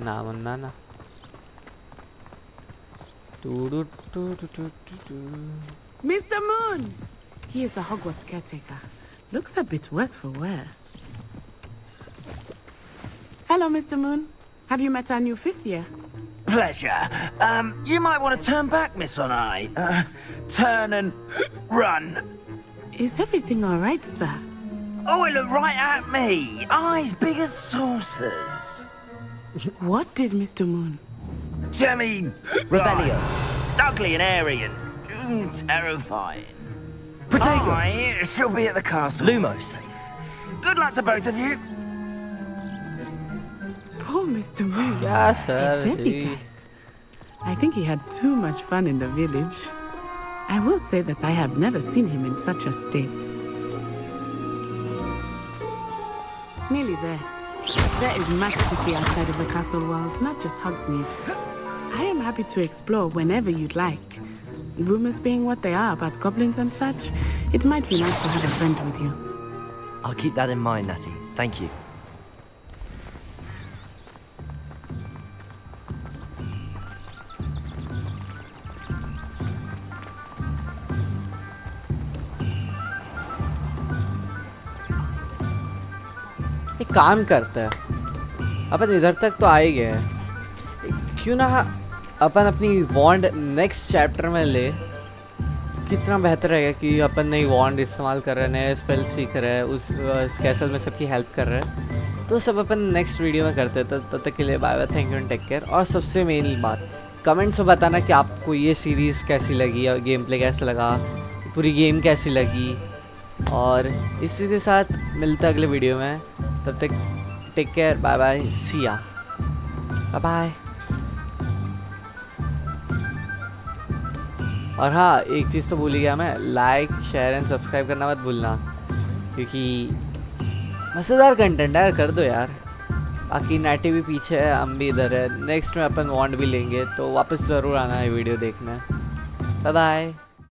ना मुन्ना ना। Mr. Moon! He is the Hogwarts caretaker. Looks a bit worse for wear. Hello, Mr. Moon. Have you met our new fifth year? Pleasure. You might want to turn back, Miss Onai. Turn and run. Is everything all right, sir? Oh, it looked right at me. Eyes big as saucers. What did Mr. Moon? Jemmy. Rebellious. Ugly and airy and terrifying. Protego. I shall be at the castle. Lumos. Good luck to both of you. Poor Mr. Moon. Yeah, sir. Guys. I think he had too much fun in the village. I will say that I have never seen him in such a state. Nearly there. There is much to see outside of the castle walls, not just Hogsmeade. I am happy to explore whenever you'd like. Rumors being what they are about goblins and such, it might be nice to have a friend with you. I'll keep that in mind, Natty. Thank you. एक काम करते हैं, अपन इधर तक तो आ ही गए हैं, क्यों ना अपन अपनी वॉन्ड नेक्स्ट चैप्टर में ले, तो कितना बेहतर रहेगा कि अपन नई वॉन्ड इस्तेमाल कर रहे हैं, नए स्पेल सीख रहे हैं, उस कैसल में सबकी हेल्प कर रहे हैं, तो सब अपन नेक्स्ट वीडियो में करते हैं। तब तक के लिए bye bye, thank you and take care. और सबसे मेन बात, कमेंट्स में बताना कि आपको ये सीरीज़ कैसी लगी और गेम प्ले कैसा लगा, पूरी गेम कैसी लगी। और इसी के साथ मिलते हैं अगले वीडियो में, तब तक टेक केयर, बाय बाय, सी या, बाय बाय। और हाँ, एक चीज़ तो भूल ही गया मैं, लाइक शेयर एंड सब्सक्राइब करना मत भूलना, क्योंकि मज़ेदार कंटेंट है, कर दो यार। बाकी नाटी भी पीछे है, हम भी इधर है, नेक्स्ट में अपन वॉन्ड भी लेंगे, तो वापस ज़रूर आना है वीडियो देखने। Bye bye.